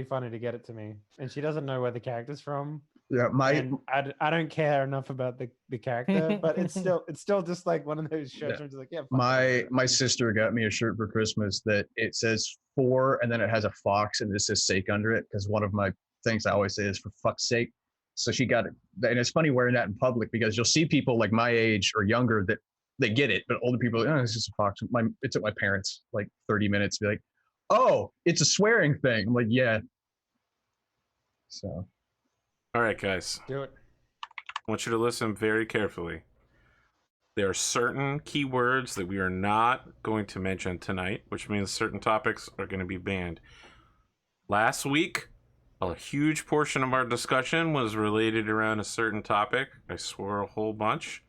be funny to get it to me. And she doesn't know where the character's from. Yeah, And I don't care enough about the character, but it's still just like one of those shirts where it's like, yeah. My sister got me a shirt for Christmas that it says 4 and then it has a fox and it says sake under it, because one of my things I always say is for fuck's sake. So she got it, and it's funny wearing that in public because you'll see people like my age or younger that they get it, but older people, oh, it's just a fox. It's at my parents like 30 minutes, be like, oh, it's a swearing thing. I'm like, yeah. So. All right, guys. Do it. I want you to listen very carefully. There are certain keywords that we are not going to mention tonight, which means certain topics are going to be banned. Last week, a huge portion of our discussion was related around a certain topic. I swore a whole bunch.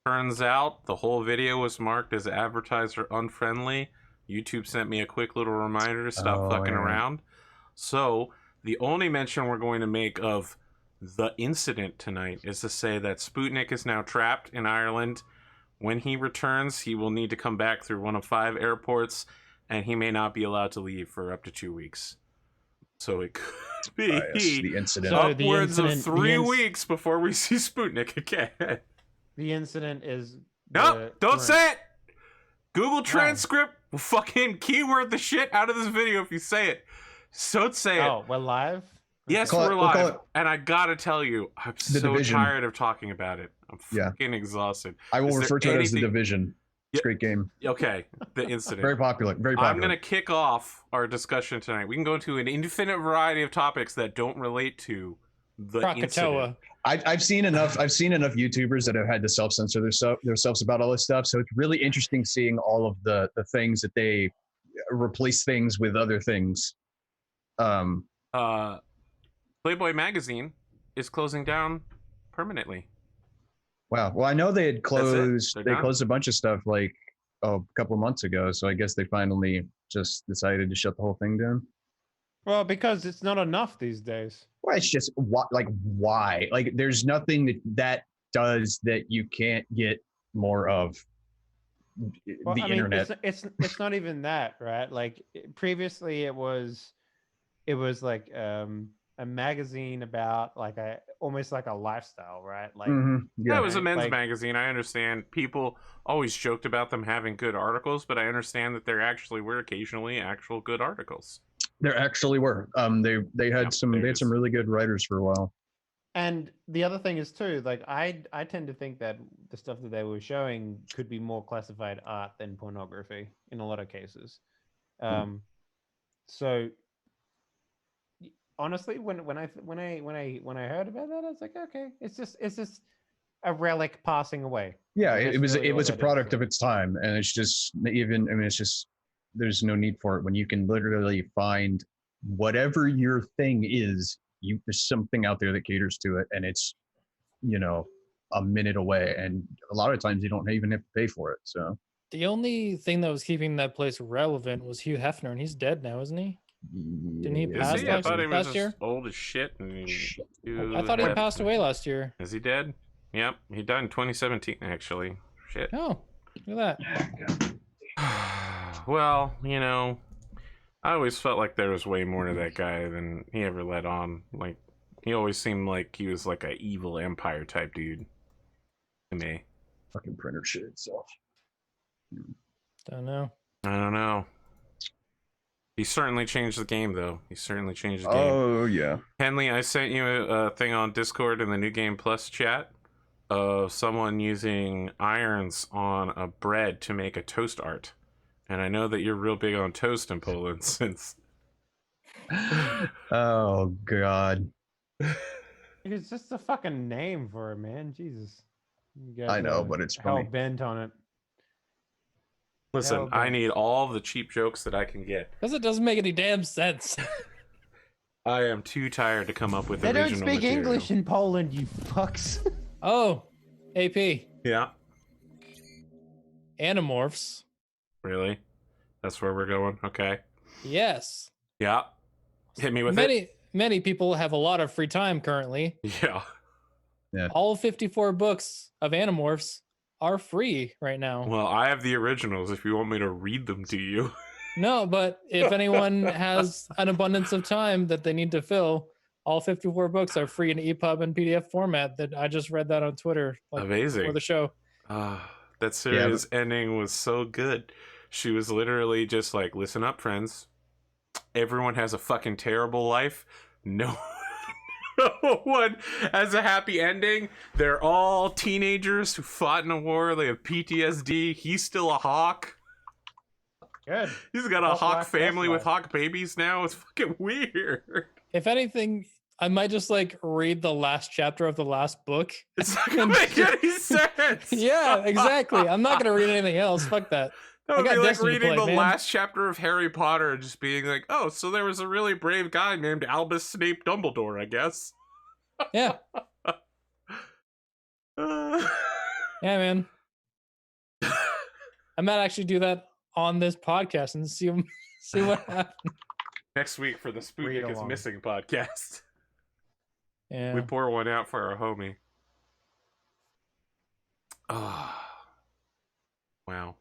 Turns out the whole video was marked as advertiser unfriendly. YouTube sent me a quick little reminder to stop fucking around. So the only mention we're going to make of the incident tonight is to say that Sputnik is now trapped in Ireland. When he returns, he will need to come back through one of 5 airports, and he may not be allowed to leave for up to 2 weeks. So it could be the incident. upwards of 3 weeks before we see Sputnik again. The incident is... No, don't say it! Google transcript will fucking keyword the shit out of this video if you say it. So don't say it. Oh, we're live? Yes, we're live. And I gotta tell you, I'm so tired of talking about it. I'm fucking exhausted. I will refer to it as The Division. It's a great game. Okay, the incident. Very popular. Very popular. I'm going to kick off our discussion tonight. We can go into an infinite variety of topics that don't relate to the incident. I've seen enough YouTubers that have had to self-censor themselves about all this stuff. So it's really interesting seeing all of the things that they replace things with other things. Playboy magazine is closing down permanently. Wow. Well, I know they had closed. They closed a bunch of stuff like a couple of months ago. So I guess they finally just decided to shut the whole thing down. Well, because it's not enough these days. Well, it's just why? Like, there's nothing that does that you can't get more of. The internet. It's not even that, right? Like previously, it was like a magazine about like almost like a lifestyle, right? Like it was a men's magazine. I understand people always joked about them having good articles, but I understand that there actually were occasionally actual good articles. There actually were. They had some really good writers for a while. And the other thing is too, like I tend to think that the stuff that they were showing could be more classified art than pornography in a lot of cases. So honestly, when I heard about that, I was like, okay, it's just a relic passing away. Yeah, it was a product of its time, and it's just it's just there's no need for it when you can literally find whatever your thing is. There's something out there that caters to it, and it's a minute away, and a lot of times you don't even have to pay for it. So the only thing that was keeping that place relevant was Hugh Hefner, and he's dead now, isn't he? Didn't he pass last year? Old as shit. I thought he passed away last year. Is he dead? Yep, he died in 2017. Actually, shit. Oh, look at that. Well, I always felt like there was way more to that guy than he ever let on. Like, he always seemed like he was like an evil empire type dude to me. Fucking printer shit itself. Don't know. I don't know. He certainly changed the game, though. He certainly changed the game. Oh, yeah. Henley, I sent you a thing on Discord in the New Game Plus chat of someone using irons on a bread to make a toast art. And I know that you're real big on toast in Poland since... Oh, God. It's just a fucking name for it, man. Jesus. I know, but it's funny. Hell bent on it. Listen, I need all the cheap jokes that I can get. Because it doesn't make any damn sense. I am too tired to come up with original material. They don't speak English in Poland, you fucks. Oh, AP. Yeah. Animorphs. Really? That's where we're going? Okay. Yes. Yeah. Hit me with it. Many people have a lot of free time currently. Yeah. All 54 books of Animorphs are free right now. Well, I have the originals if you want me to read them to you. No, but if anyone has an abundance of time that they need to fill, all 54 books are free in EPUB and PDF format. That I just read that on Twitter, like before Amazing. the show. That series ending was so good. She was literally just like, listen up, friends. Everyone has a fucking terrible life. No one has a happy ending. They're all teenagers who fought in a war. They have PTSD. He's still a hawk. Good. He's got a Hawk hawk life, family best with hawk babies now. It's fucking weird. If anything, I might just like read the last chapter of the last book. It's not gonna make any sense. Yeah, exactly. I'm not gonna read anything else. Fuck that. That would I got be like Destiny to reading play, the man. last chapter of Harry Potter and just being like, oh, so there was a really brave guy named Albus Snape Dumbledore, I guess. Yeah, yeah, man. I might actually do that on this podcast and see what happens. Next week for the Read Sputnik is along. Missing podcast. Yeah. We pour one out for our homie. Wow.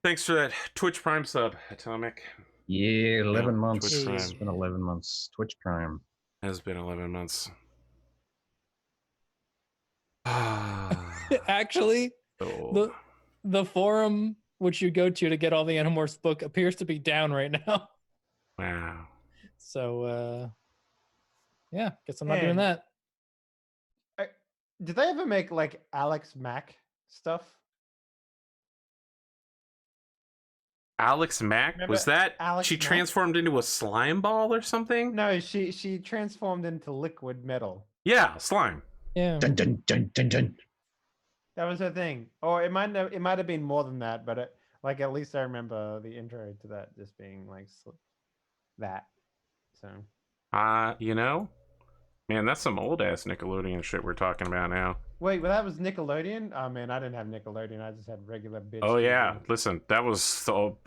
Thanks for that Twitch Prime sub, Atomic. Yeah, 11 months. Twitch Prime. It's been 11 months. Twitch Prime. Has been 11 months. Actually, So, the forum which you go to get all the Animorphs book appears to be down right now. wow. So, yeah, guess I'm not doing Man. that. Did they ever make like Alex Mack stuff? Alex Mack? Remember Was that Alex she Mack? transformed into a slime ball or something? No, she transformed into liquid metal. Yeah, slime. Yeah. Dun dun dun dun dun. That was her thing. Or it might have been more than that, but like at least I remember the intro to that just being like that. So You know, man, that's some old ass Nickelodeon shit we're talking about now. wait, well that was Nickelodeon. Oh man, I didn't have Nickelodeon. I just had regular bitch. Oh yeah, TV. listen, that was all.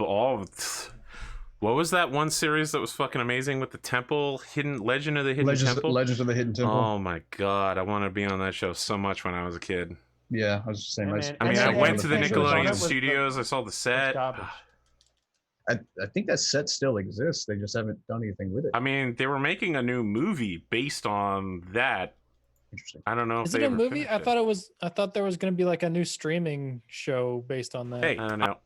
What was that one series that was fucking amazing with the temple, Legend of the Hidden Temple? Legends of the Hidden Temple. Oh my god, I want to be on that show so much when I was a kid. Yeah, I was just saying. Yeah, I man. I And mean, I then went to the everything that was on it Nickelodeon was the- studios. I saw the It's set. garbage. I think that set still exists. They just haven't done anything with it. I mean, they were making a new movie based on that. Interesting. I don't know if Is they it a ever movie? finished I it. thought there was going to be like a new streaming show based on that. Hey, I don't know.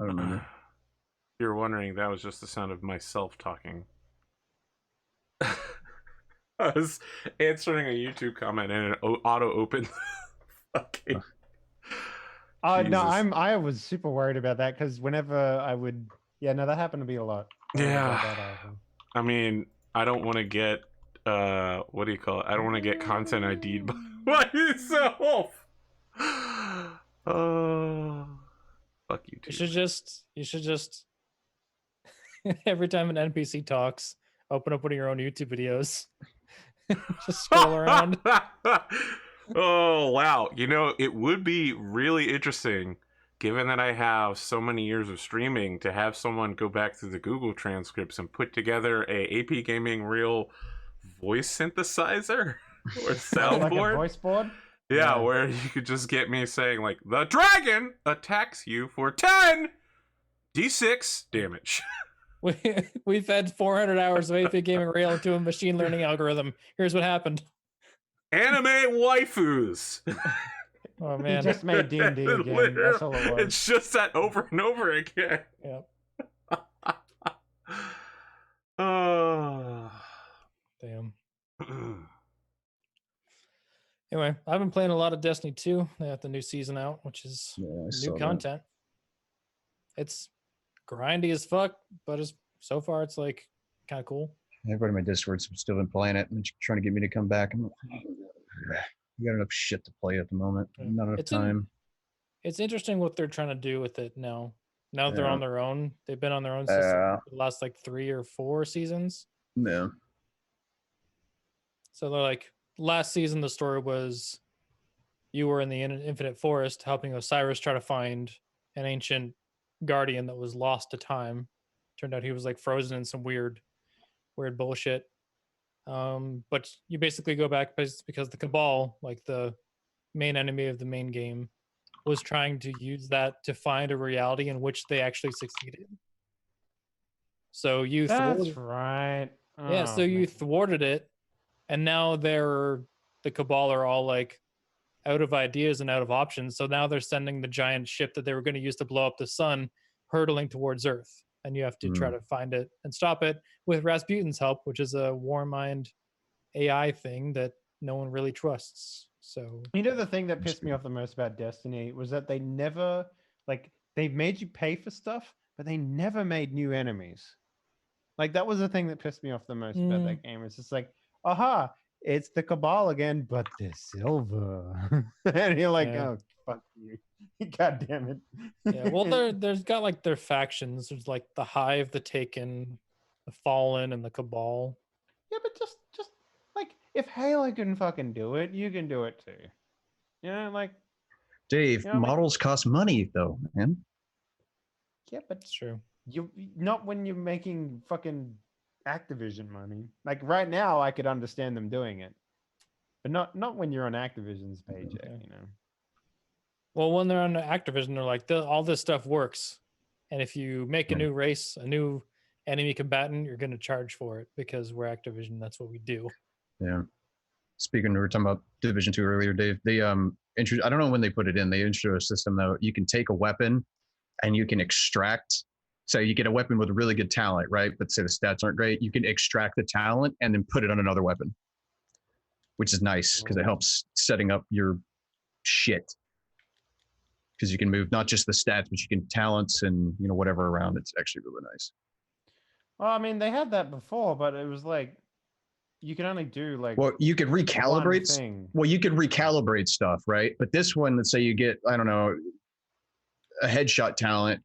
I don't remember. If you're wondering, that was just the sound of myself talking. I was answering a YouTube comment and it auto opened. Fucking. Oh no, Jesus. I was super worried about that because whenever I would, yeah, no, that happened to me a lot. I was Yeah. about that happened. I mean, I don't want to get what do you call it? I don't want to get content ID'd by myself. Oh, fuck you You too. should just every time an NPC talks, open up one of your own YouTube videos. Just scroll around. Oh wow, you know, it would be really interesting, given that I have so many years of streaming, to have someone go back through the Google transcripts and put together a AP Gaming Real voice synthesizer or Like a soundboard. voice board. Yeah, Yeah. where you could just get me saying like, the dragon attacks you for 10 d6 damage. We fed 400 hours of AP Gaming Rail into a machine learning algorithm. Here's what happened. Anime waifus. Oh He man. just made D&D again. That's all it was. It's just that over and over again. Yeah. Oh. Damn. Anyway, I've been playing a lot of Destiny 2. They have the new season out, which is Yeah, I saw new that. content. It's grindy as fuck, but so far it's like kind of cool. Everybody in my Discord's still been playing it and trying to get me to come back. I'm like, we got enough shit to play at the moment. Yeah. Not enough It's in- time. It's interesting what they're trying to do with it now. Now that they're Yeah. on their own. They've been on their own system Yeah. for the last like 3 or 4 seasons. Yeah. So they're like, last season the story was you were in the Infinite Forest helping Osiris try to find an ancient guardian that was lost to time. Turned out he was like frozen in some weird bullshit. But you basically go back because the Cabal, like the main enemy of the main game, was trying to use that to find a reality in which they actually succeeded. So you That's thwarted, right. yeah, so Oh, you man. thwarted it, and now the Cabal are all like out of ideas and out of options. So now they're sending the giant ship that they were going to use to blow up the sun hurtling towards Earth, and you have to try to find it and stop it with Rasputin's help, which is a Warmind AI thing that no one really trusts. So You know, the thing that pissed me off the most about Destiny was that they never, like, they made you pay for stuff, but they never made new enemies. Like, that was the thing that pissed me off the most about that game. It's just like, aha, it's the Cabal again, but they're silver. And you're like, Yeah. oh, fuck you. God damn it. yeah, well, there's got like their factions. There's like the Hive, the Taken, the Fallen, and the Cabal. Yeah, but just like, if Halo can fucking do it, you can do it too. You know, like, Dave, You know what I mean? models cost money though, man. yeah, but It's true. you not when you're making fucking Activision money. Like right now, I could understand them doing it, but not when you're on Activision's paycheck. Okay. You know. Well, when they're on Activision, they're like, all this stuff works, and if you make a new race, a new enemy combatant, you're going to charge for it because we're Activision. That's what we do. Yeah. Speaking, we were talking about Division 2 earlier, Dave. They I don't know when they put it in. They introduced a system though. You can take a weapon and you can extract. So you get a weapon with really good talent, right? But say the stats aren't great, you can extract the talent and then put it on another weapon, which is nice because it helps setting up your shit. Because you can move not just the stats, but you can talents and whatever around. It's actually really nice. Well, I mean, they had that before, but it was like you can only do like Well, you could one recalibrate. thing. Well, you could recalibrate stuff, right? But this one, let's say you get, I don't know, a headshot talent,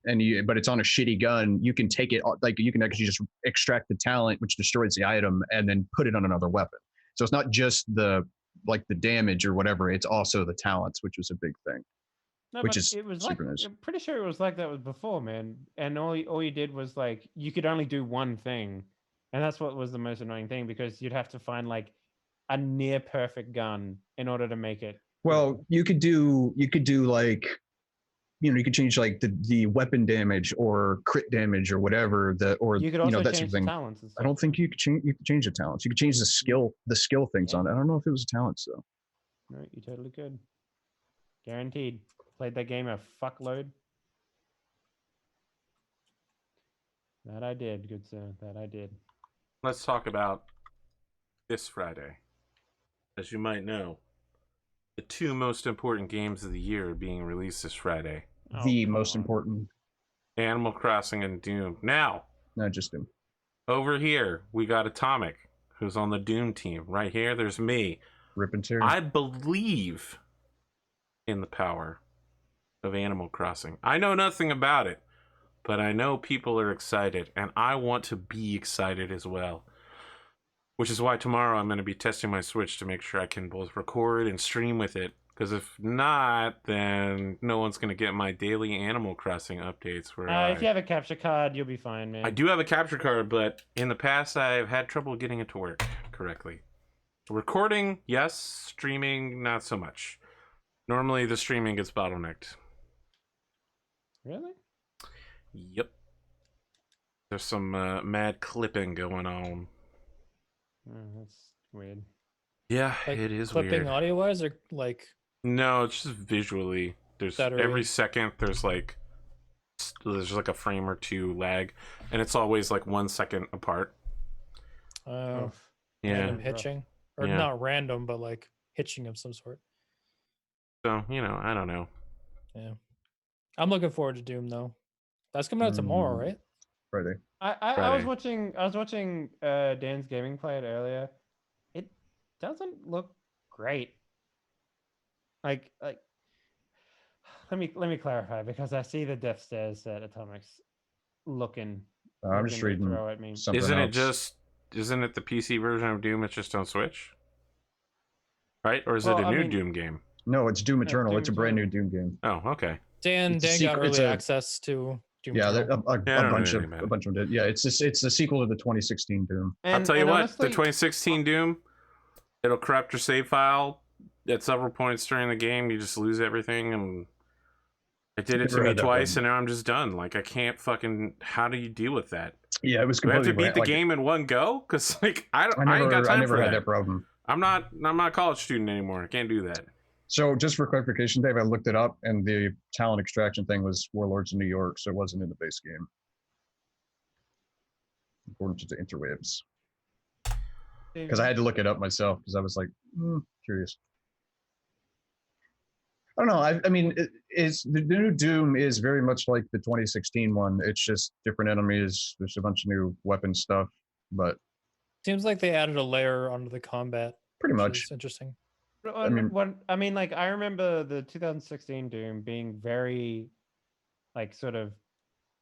but it's on a shitty gun. You can take it, like you can actually just extract the talent, which destroys the item, and then put it on another weapon. So it's not just the damage or whatever. It's also the talents, which was a big thing. No, which but is it was super like nice. I'm pretty sure it was like that was before, man. And all you did was like you could only do one thing, and that's what was the most annoying thing because you'd have to find like a near perfect gun in order to make it. Well, you could do like, you could change like the weapon damage or crit damage or whatever You could also that sort change of the thing. talents. And stuff. I don't think you could change the talents. You could change the skill things Yeah. on it. I don't know if it was talents though. No, you totally could. Guaranteed. Played that game a fuckload. That I did, good sir. That I did. Let's talk about this Friday. As you might know, the two most important games of the year are being released this Friday. The come most on. important, Animal Crossing and Doom. Now, not just Doom. over here, we got Atomic, who's on the Doom team. Right here, there's me. Rip and tear. I believe in the power of Animal Crossing. I know nothing about it, but I know people are excited, and I want to be excited as well. Which is why tomorrow I'm going to be testing my Switch to make sure I can both record and stream with it. Because if not, then no one's going to get my daily Animal Crossing updates. Where If you have a capture card, you'll be fine, man. I do have a capture card, but in the past I've had trouble getting it to work correctly. Recording, yes. Streaming, not so much. Normally the streaming gets bottlenecked. Really? Yep. There's some mad clipping going on. Oh, that's weird. Yeah, Like it is clipping weird. audio wise, or like No, it's just visually. There's Stuttery. every second there's like a frame or two lag, and it's always like 1 second apart. Oof. Yeah. random rough. hitching, or Yeah. not random, but like hitching of some sort. So, I don't know. Yeah, I'm looking forward to Doom though. That's coming out tomorrow, right? Friday. I was Friday. watching Dan's gaming play it earlier. It doesn't look great. Like let me clarify because I see the death stares that Atomic's looking. I'm just looking to reading throw at me. something Isn't else. isn't it the PC version of Doom? It's just on Switch, right? Or is Well, it a I new mean- Doom game? No, it's Doom it's Eternal. Doom It's a brand new Eternal. Doom game. Oh, okay. Dan It's a got secret- it's early a- access to Doom. Yeah, Eternal. a Yeah, I don't bunch know of anything about a it. bunch of it. Yeah, it's the sequel to the 2016 Doom. I'll tell you and what, honestly, the 2016 Doom, it'll corrupt your save file at several points during the game. You just lose everything, and It did it to Never me had that twice, problem. and now I'm just done. Like I can't fucking. How do you deal with that? Yeah, it was Do I have to completely beat the like, game in one go? Because like I I ain't got never time for had that. that problem. I'm not a college student anymore. I can't do that. So just for clarification, Dave, I looked it up, and the talent extraction thing was Warlords of New York, so it wasn't in the base game, according to the interwebs. Because I had to look it up myself because I was like curious. I don't know. I mean, is the new Doom is very much like the 2016 one. It's just different enemies. There's a bunch of new weapon stuff, but Seems like they added a layer onto the combat. pretty which much. is interesting. I mean, like I remember the 2016 Doom being very, like, sort of,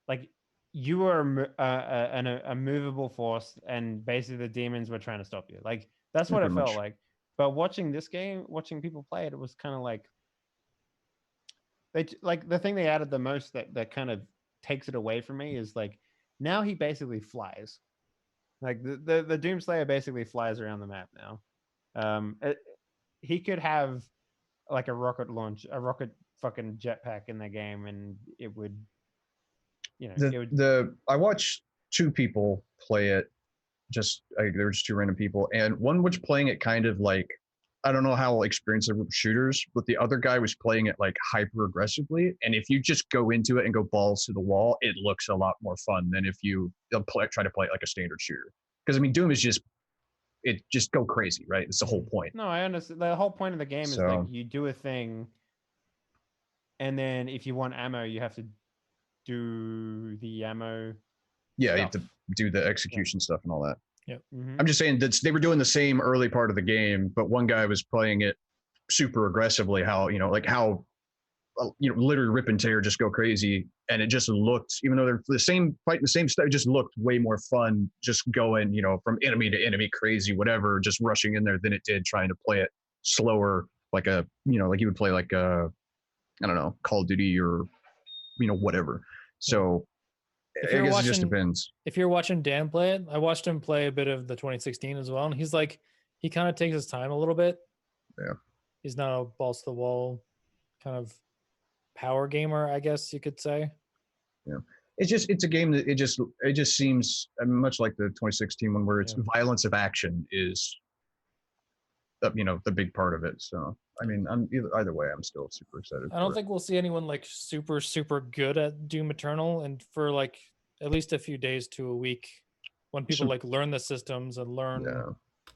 like you were a movable force, and basically the demons were trying to stop you. Like that's Yeah, what it pretty felt much. like. But watching this game, watching people play it, it was kind of like like the thing they added the most that kind of takes it away from me is like now he basically flies. Like the Doomslayer basically flies around the map now. He could have like a rocket fucking jetpack in the game, and it would, it would. I watched two people play it. They were just two random people, and one was playing it kind of like, I don't know how experienced they were with shooters, but the other guy was playing it like hyper aggressively. And if you just go into it and go balls to the wall, it looks a lot more fun than if you try to play it like a standard shooter. Because I mean, Doom is just go crazy, right? It's the whole point. No, I understand. The whole point of the game is like you do a thing, and then if you want ammo, you have to do the ammo. Yeah, you have to do the execution stuff and all that. Yep. Mm-hmm. I'm just saying that they were doing the same early part of the game, but one guy was playing it super aggressively. How literally rip and tear, just go crazy, and it just looked, even though they're the same fighting the same stuff, it just looked way more fun. Just going, from enemy to enemy, crazy, whatever, just rushing in there than it did trying to play it slower, like like you would play like I don't know, Call of Duty or whatever. So I guess it just depends. If you're watching Dan play it, I watched him play a bit of the 2016 as well, and he's like, he kind of takes his time a little bit. Yeah. He's not a balls to the wall kind of power gamer, I guess you could say. Yeah. It's a game that it just seems much like the 2016 one, where it's violence of action is the big part of it. So I mean, either way, I'm still super excited. I don't think we'll see anyone like super good at Doom Eternal, and for like at least a few days to a week, when people like learn the systems and learn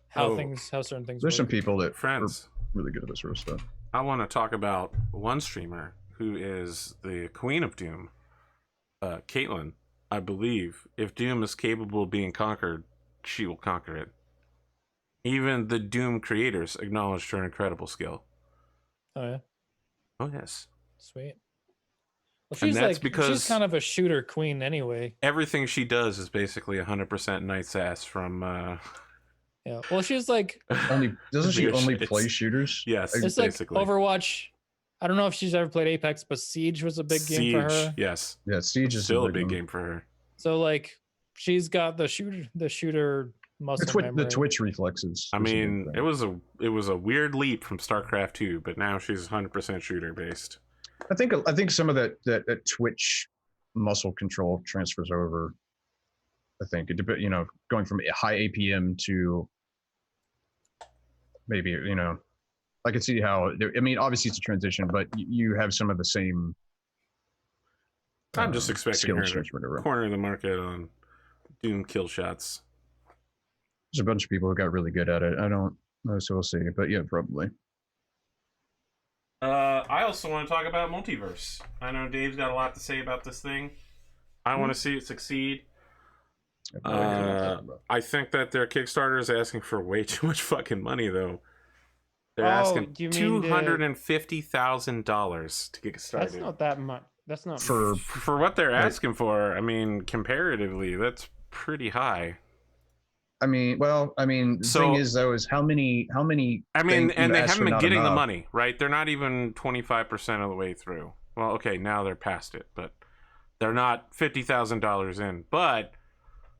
how certain things. There's work. some people that Friends are really good at this sort of stuff. I want to talk about one streamer who is the queen of Doom, Caitlyn. I believe if Doom is capable of being conquered, she will conquer it. Even the Doom creators acknowledged her incredible skill. Oh yeah. Oh yes. Sweet. Well, she's because she's kind of a shooter queen anyway. Everything she does is basically 100% Knight's ass from. Yeah. Well, she's like. Doesn't she only play shooters? Yes. It's basically like Overwatch. I don't know if she's ever played Apex, but Siege was a big game for her. Yes. Yeah, Siege is still a big game for her. So like, she's got the shooter muscle memory. The Twitch reflexes. I mean, it was a weird leap from StarCraft 2, but now she's 100% shooter based. I think some of that Twitch muscle control transfers over. I think it depends, going from high APM to maybe, I can see how. I mean, obviously it's a transition, but you have some of the same. I'm just expecting her to corner the market on Doom kill shots. There's a bunch of people who got really good at it. I don't know, so we'll see. But yeah, probably. I also want to talk about Multiverse. I know Dave's got a lot to say about this thing. I want to see it succeed. I think that their Kickstarter is asking for way too much fucking money, though. They're asking $250,000 to get started. That's not that much. That's not for what they're asking for. I mean, comparatively, that's pretty high. The thing is, though, is how many. I mean, and they haven't been getting the money, right? They're not even 25% of the way through. Well, okay, now they're past it, but they're not $50,000 in. But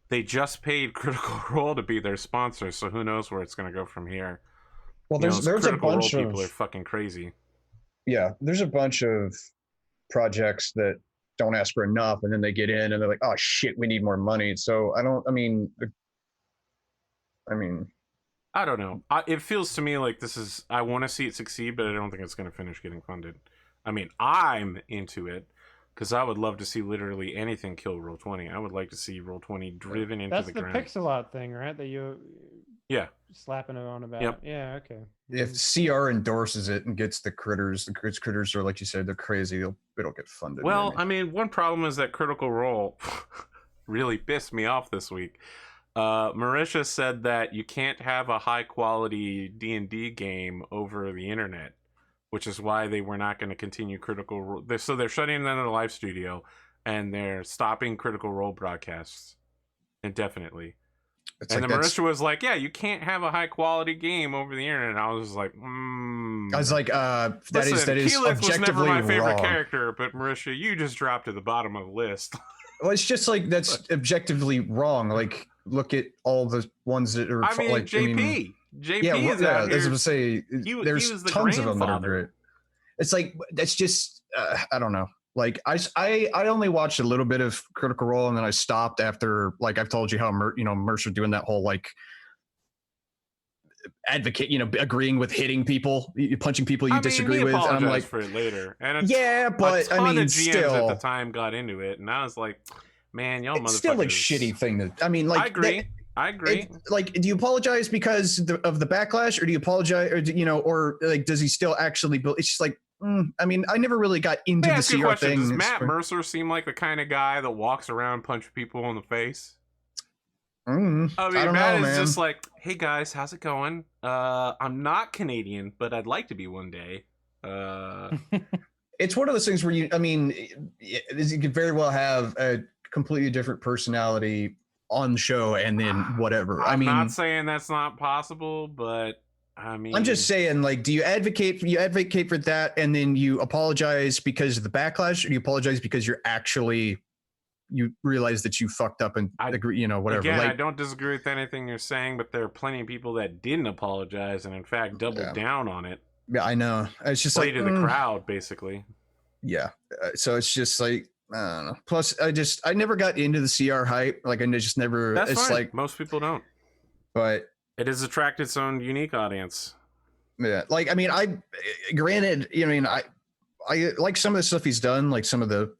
they just paid Critical Role to be their sponsor, so who knows where it's going to go from here. Well, there's a bunch of people are fucking crazy. Yeah, there's a bunch of projects that don't ask for enough, and then they get in and they're like, oh shit, we need more money. So I mean, I don't know. It feels to me like this is. I want to see it succeed, but I don't think it's going to finish getting funded. I mean, I'm into it because I would love to see literally anything kill Roll20. I would like to see Roll20 driven into That's the the ground. pixel art thing, right? That you Yeah. slapping it on about. Yep. Yeah. Okay. if CR endorses it and gets the critters are, like you said, they're crazy. It'll get funded. Well, maybe. I mean, one problem is that Critical Role really pissed me off this week. Marisha said that you can't have a high quality D&D game over the internet, which is why they were not going to continue Critical Role. So they're shutting down the live studio and they're stopping Critical Role broadcasts indefinitely. It's And like then that's- Marisha was like, yeah, you can't have a high quality game over the internet. And I was like, I was like, that Listen, is Keyleth was never objectively my favorite wrong. character, but Marisha, you just dropped to the bottom of the list. Well, it's just like that's objectively wrong. Like, look at all the ones that are I mean, like JP. JP yeah, is out as here. I say, He there's was the tons of them that are grandfather. great. It's like that's just I don't know. Like I only watched a little bit of Critical Role and then I stopped after, like I've told you how Mercer doing that whole like advocate, agreeing with hitting people, punching people you disagree he with, and I'm apologized like, for it later. And yeah, but a ton I mean, of GMs still, at the time got into it, and I was like, man, y'all it's motherfuckers. still a shitty thing to. I mean, like I agree. I agree. Like, do you apologize because of the backlash, or do you apologize, or or like, does he still actually build? It's just like, I mean, I never really got into Let me the ask you a CR question. thing. Does Matt Mercer seem like the kind of guy that walks around punching people in the face? I mean, Matt know, is man. just like, hey guys, how's it going? I'm not Canadian, but I'd like to be one day. It's one of those things where you could very well have a completely different personality on the show and then whatever. I'm I mean, not saying that's not possible, but I mean, I'm just saying, like, do you advocate for that and then you apologize because of the backlash, or do you apologize because you realize that you fucked up and agree, whatever. Again, like, I don't disagree with anything you're saying, but there are plenty of people that didn't apologize and in fact doubled down on it. Yeah, I know. It's just Play like to the crowd, basically. Yeah. So it's just like, I don't know. Plus, I never got into the CR hype. Like, I just never. That's it's fine. like Most people don't. But it has attracted its own unique audience. Yeah. Like, I mean, granted, I like some of the stuff he's done, like some of the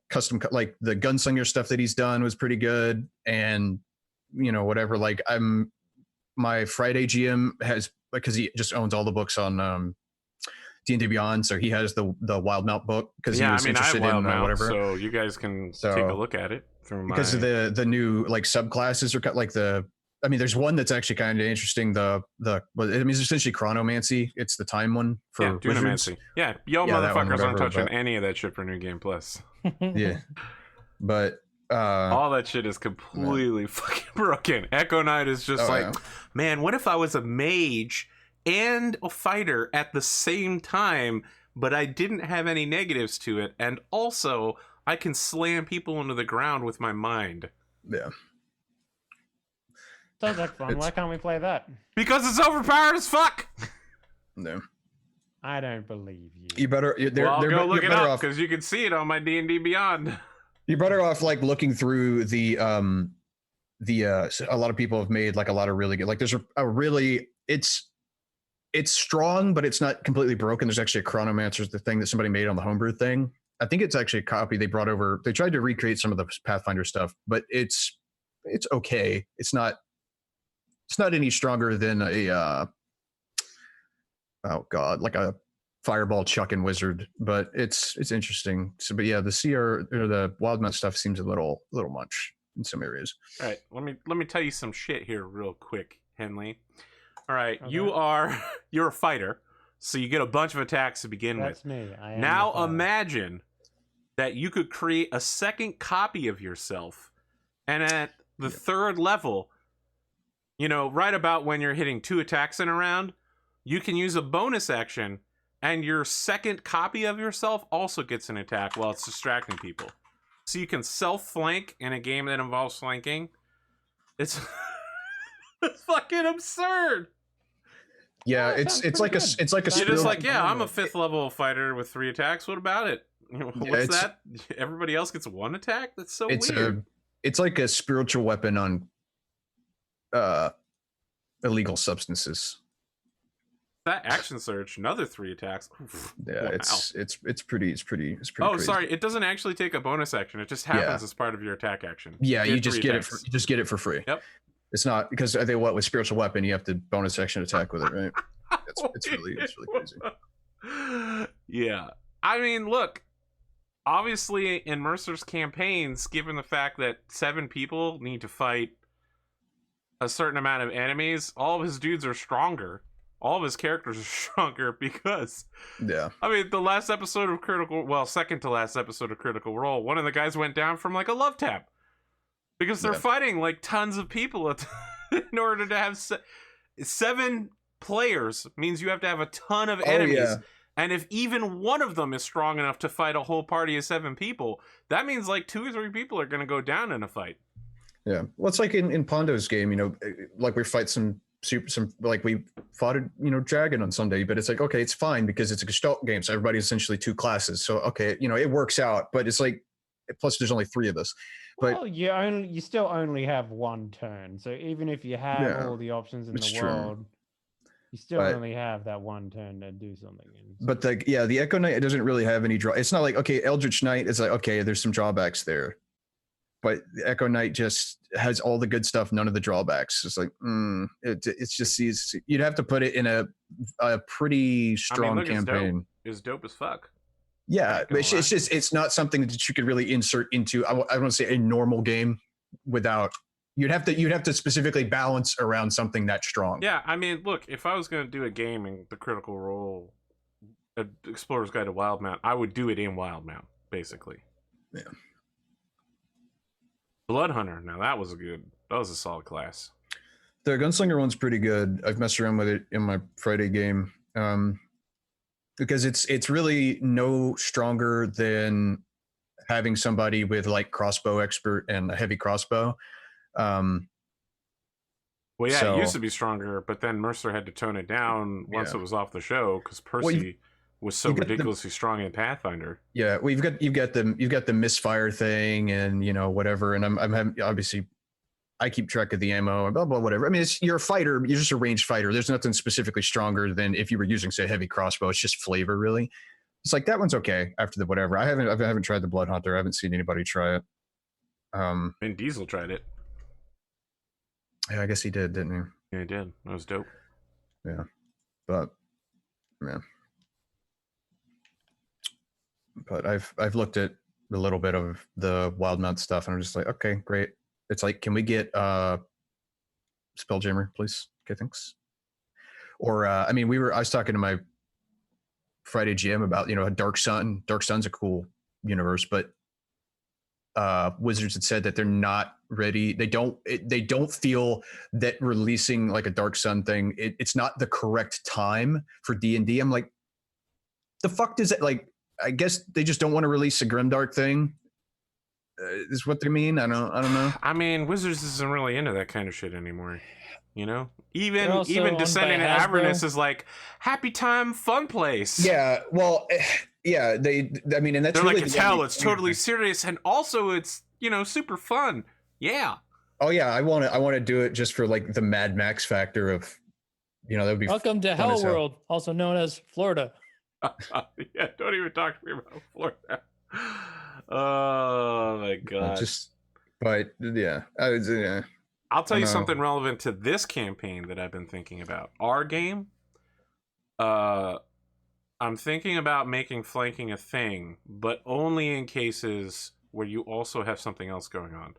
custom, like the Gunslinger stuff that he's done was pretty good, and whatever. Like, my Friday GM has, because he just owns all the books on D&D Beyond, so he has the Wildmount book because he was interested in whatever. So you guys can take a look at it because of the new like subclasses are like I mean, there's one that's actually kind of interesting. It's essentially chronomancy. It's the time one for Dunamancy. Yeah, motherfuckers aren't touching any of that shit for New Game Plus. Yeah, but all that shit is completely fucking broken. Echo Knight is just man, what if I was a mage and a fighter at the same time, but I didn't have any negatives to it, and also I can slam people into the ground with my mind. Yeah. Sounds like fun. Why can't we play that? Because it's overpowered as fuck. No. I don't believe you. You better. Go look it up because you can see it on my D&D Beyond. You're better off like looking through a lot of people have made like a lot of really good. Like, there's a really it's strong, but it's not completely broken. There's actually a Chronomancer's the thing that somebody made on the homebrew thing. I think it's actually a copy they brought over. They tried to recreate some of the Pathfinder stuff, but it's okay. It's not any stronger than like a fireball chucking wizard, but it's interesting. So, but yeah, the CR or the Wildmount stuff seems a little much in some areas. All right, let me tell you some shit here real quick, Henley. All right, okay. you're a fighter, so you get a bunch of attacks to begin with. That's me. I am now the fighter. imagine that you could create a second copy of yourself, and at the third level, right about when you're hitting 2 attacks in a round, you can use a bonus action, and your second copy of yourself also gets an attack while it's distracting people. So you can self-flank in a game that involves flanking. It's it's fucking absurd. Yeah, Oh, that it's sounds it's pretty like a good. it's like a Sounds You're just spiritual. like, yeah, I'm a good. 5th level fighter with 3 attacks. What about it? What's it's- that? Everybody else gets 1 attack? That's so it's weird. it's like a spiritual weapon on uh illegal substances. That action surge, another 3 attacks. Oof. Yeah, Wow. it's pretty Oh, crazy. sorry. It doesn't actually take a bonus action. It just happens Yeah. as part of your attack action. Yeah, you get just 3 get attacks. you just get it for free. Yep. It's not because with spiritual weapon you have to bonus action attack with it, right? It's really crazy. Yeah. I mean, look, obviously in Mercer's campaigns, given the fact that 7 people need to fight a certain amount of enemies, all of his dudes are stronger. All of his characters are stronger because, Yeah. I mean, the last episode of second to last episode of Critical Role, one of the guys went down from like a love tap because they're Yeah. fighting like tons of people in order to have 7 players means you have to have a ton of enemies. yeah. And if even one of them is strong enough to fight a whole party of 7 people, that means like 2 or 3 people are going to go down in a fight. Yeah. Well, it's like in Pondo's game, like we fight some like we fought a dragon on Sunday, but it's like, okay, it's fine because it's a Gestalt game, so everybody's essentially 2 classes. So okay, it works out, but it's like plus there's only 3 of us. But Well, you still only have 1 turn. So even if you have Yeah, all the options in it's the true. world, you still But- only have that 1 turn to do something. But the Echo Knight, it doesn't really have any draw. It's not like, okay, Eldritch Knight is like, okay, there's some drawbacks there. But the Echo Knight just has all the good stuff, none of the drawbacks. It's like, it's just you'd have to put it in a pretty strong look, it's dope. campaign. It's dope as fuck. Yeah, Not but it's gonna just it's not something that you could really insert into. I don't want to say a normal game without. You'd have to specifically balance around something that strong. Yeah, I mean, look, if I was going to do a game in the Critical Role, Explorer's Guide to Wildmount, I would do it in Wildmount, basically. Yeah. Blood Hunter, now that was a solid class. The Gunslinger one's pretty good. I've messed around with it in my Friday game because it's really no stronger than having somebody with like crossbow expert and a heavy crossbow. Well, yeah, So- it used to be stronger, but then Mercer had to tone it down once Yeah. it was off the show because Percy Well, was so you've got the- ridiculously strong in Pathfinder. Yeah, well, you've got the misfire thing and whatever, and I'm having, obviously I keep track of the ammo and blah blah whatever. I mean, you're a fighter, you're just a ranged fighter. There's nothing specifically stronger than if you were using say a heavy crossbow. It's just flavor, really. It's like that one's okay after the whatever. I haven't tried the Blood Hunter. I haven't seen anybody try it. And Diesel tried it. Yeah, I guess he did, didn't he? Yeah, he did. That was dope. But I've looked at a little bit of the Wildmount stuff, and I'm just like, okay, great. It's like, can we get Spelljammer, please? Okay, thanks. Or I mean, I was talking to my Friday GM about a Dark Sun. Dark Sun's a cool universe, but Wizards had said that they're not ready. They don't feel that releasing like a Dark Sun thing, it's not the correct time for D&D. I'm like, the fuck does it like? I guess they just don't want to release a Grimdark thing. Is what they mean. I don't know. I mean, Wizards isn't really into that kind of shit anymore. Even They're also even owned by Descendant of Hasbro. Avernus is like happy time, fun place. Yeah, well, yeah. I mean, and that's They're really like, it's the hell. only- It's totally serious, and also it's super fun. Yeah. Oh yeah, I want to do it just for like the Mad Max factor of, that would be. Welcome to fun Hell as hell. World, also known as Florida. Yeah. Don't even talk to me about Florida. Oh my god. But yeah, I'll tell you know. something relevant to this campaign that I've been thinking about. Our game, I'm thinking about making flanking a thing, but only in cases where you also have something else going on.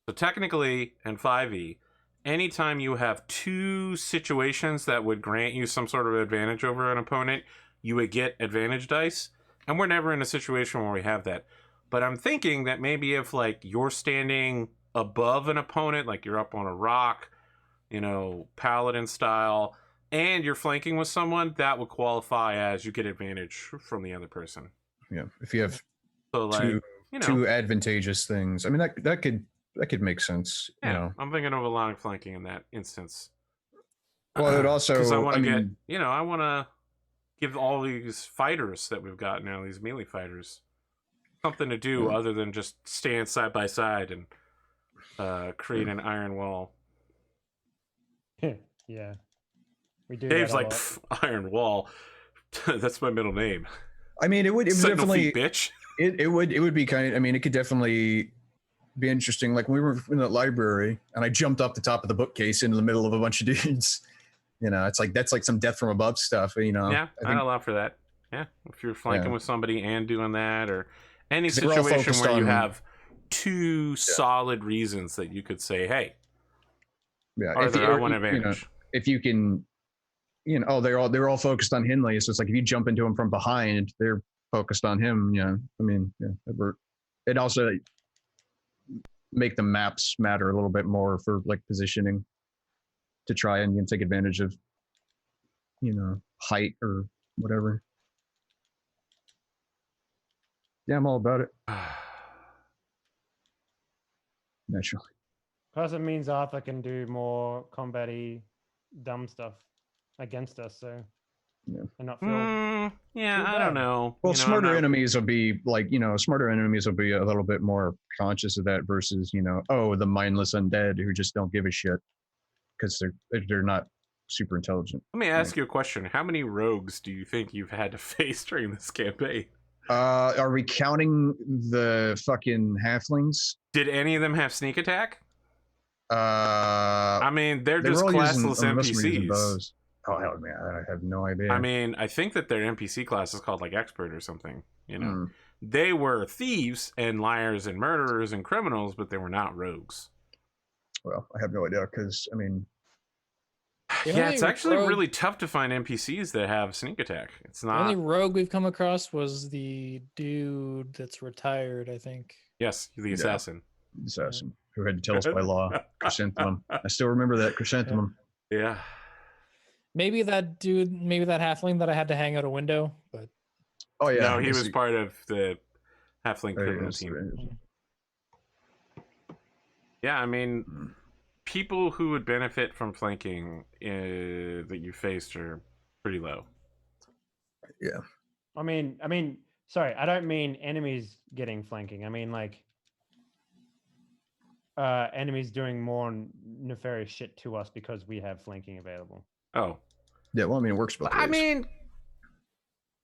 So technically, in 5e, anytime you have 2 situations that would grant you some sort of advantage over an opponent, you would get advantage dice. And we're never in a situation where we have that. But I'm thinking that maybe if like you're standing above an opponent, like you're up on a rock, paladin style, and you're flanking with someone, that would qualify as you get advantage from the other person. Yeah, if you have So like, two advantageous things, I mean that could make sense. yeah, I'm thinking of allowing flanking in that instance. Well, it also, because I want I to get, mean, I want to give all these fighters that we've got now, these melee fighters, something to do Yeah. other than just stand side by side and create an iron wall. Yeah, we do Dave's that a like, lot. "Pff, iron wall. That's my middle name. I mean, it would Sentinel definitely, feet, bitch. it would be kind of, I mean, it could definitely be interesting. Like when we were in the library and I jumped off the top of the bookcase into the middle of a bunch of dudes. It's like that's like some death from above stuff. Yeah, I I'd think allow for that. Yeah, if you're flanking Yeah. with somebody and doing that, or any 'Cause they were all situation focused where you on- have two solid reasons that you could say, "Hey, yeah. Arthur, I want you know, advantage." if you can, they're all focused on Hindley. So it's like if you jump into him from behind, they're focused on him. Yeah, I mean, yeah, it also make the maps matter a little bit more for like positioning to try and take advantage of, height or whatever. Yeah, I'm all about it. Naturally. Plus, it means Arthur can do more combat-y, dumb stuff against us, so Yeah. and not feel. Yeah, too I don't bad. know. Well, I'm smarter not- enemies will be like, smarter enemies will be a little bit more conscious of that versus, the mindless undead who just don't give a shit because they're not super intelligent. Let me ask you a question. How many rogues do you think you've had to face during this campaign? Are we counting the fucking halflings? Did any of them have sneak attack? I I mean, they're they just were all using, classless most were using NPCs. bows. Oh hell, man, I have no idea. I mean, I think that their NPC class is called like expert or something. Hmm. They were thieves and liars and murderers and criminals, but they were not rogues. Well, I have no idea because I mean, The Yeah, only it's actually rogue- really tough to find NPCs that have sneak attack. It's The not. only rogue we've come across was the dude that's retired, I think. Yes, the assassin. assassin who had to tell us by law, chrysanthemum. I still remember that chrysanthemum. Yeah. Maybe that dude, maybe that halfling that I had to hang out a window, but Oh yeah, No, he yes, was part of the halfling oh, yeah, criminal yes, team. yes. Yeah, I mean, Mm. people who would benefit from flanking that you faced are pretty low. I mean, sorry, I don't mean enemies getting flanking. I mean like enemies doing more nefarious shit to us because we have flanking available. Oh, Yeah, well, I mean, it works both ways. I mean,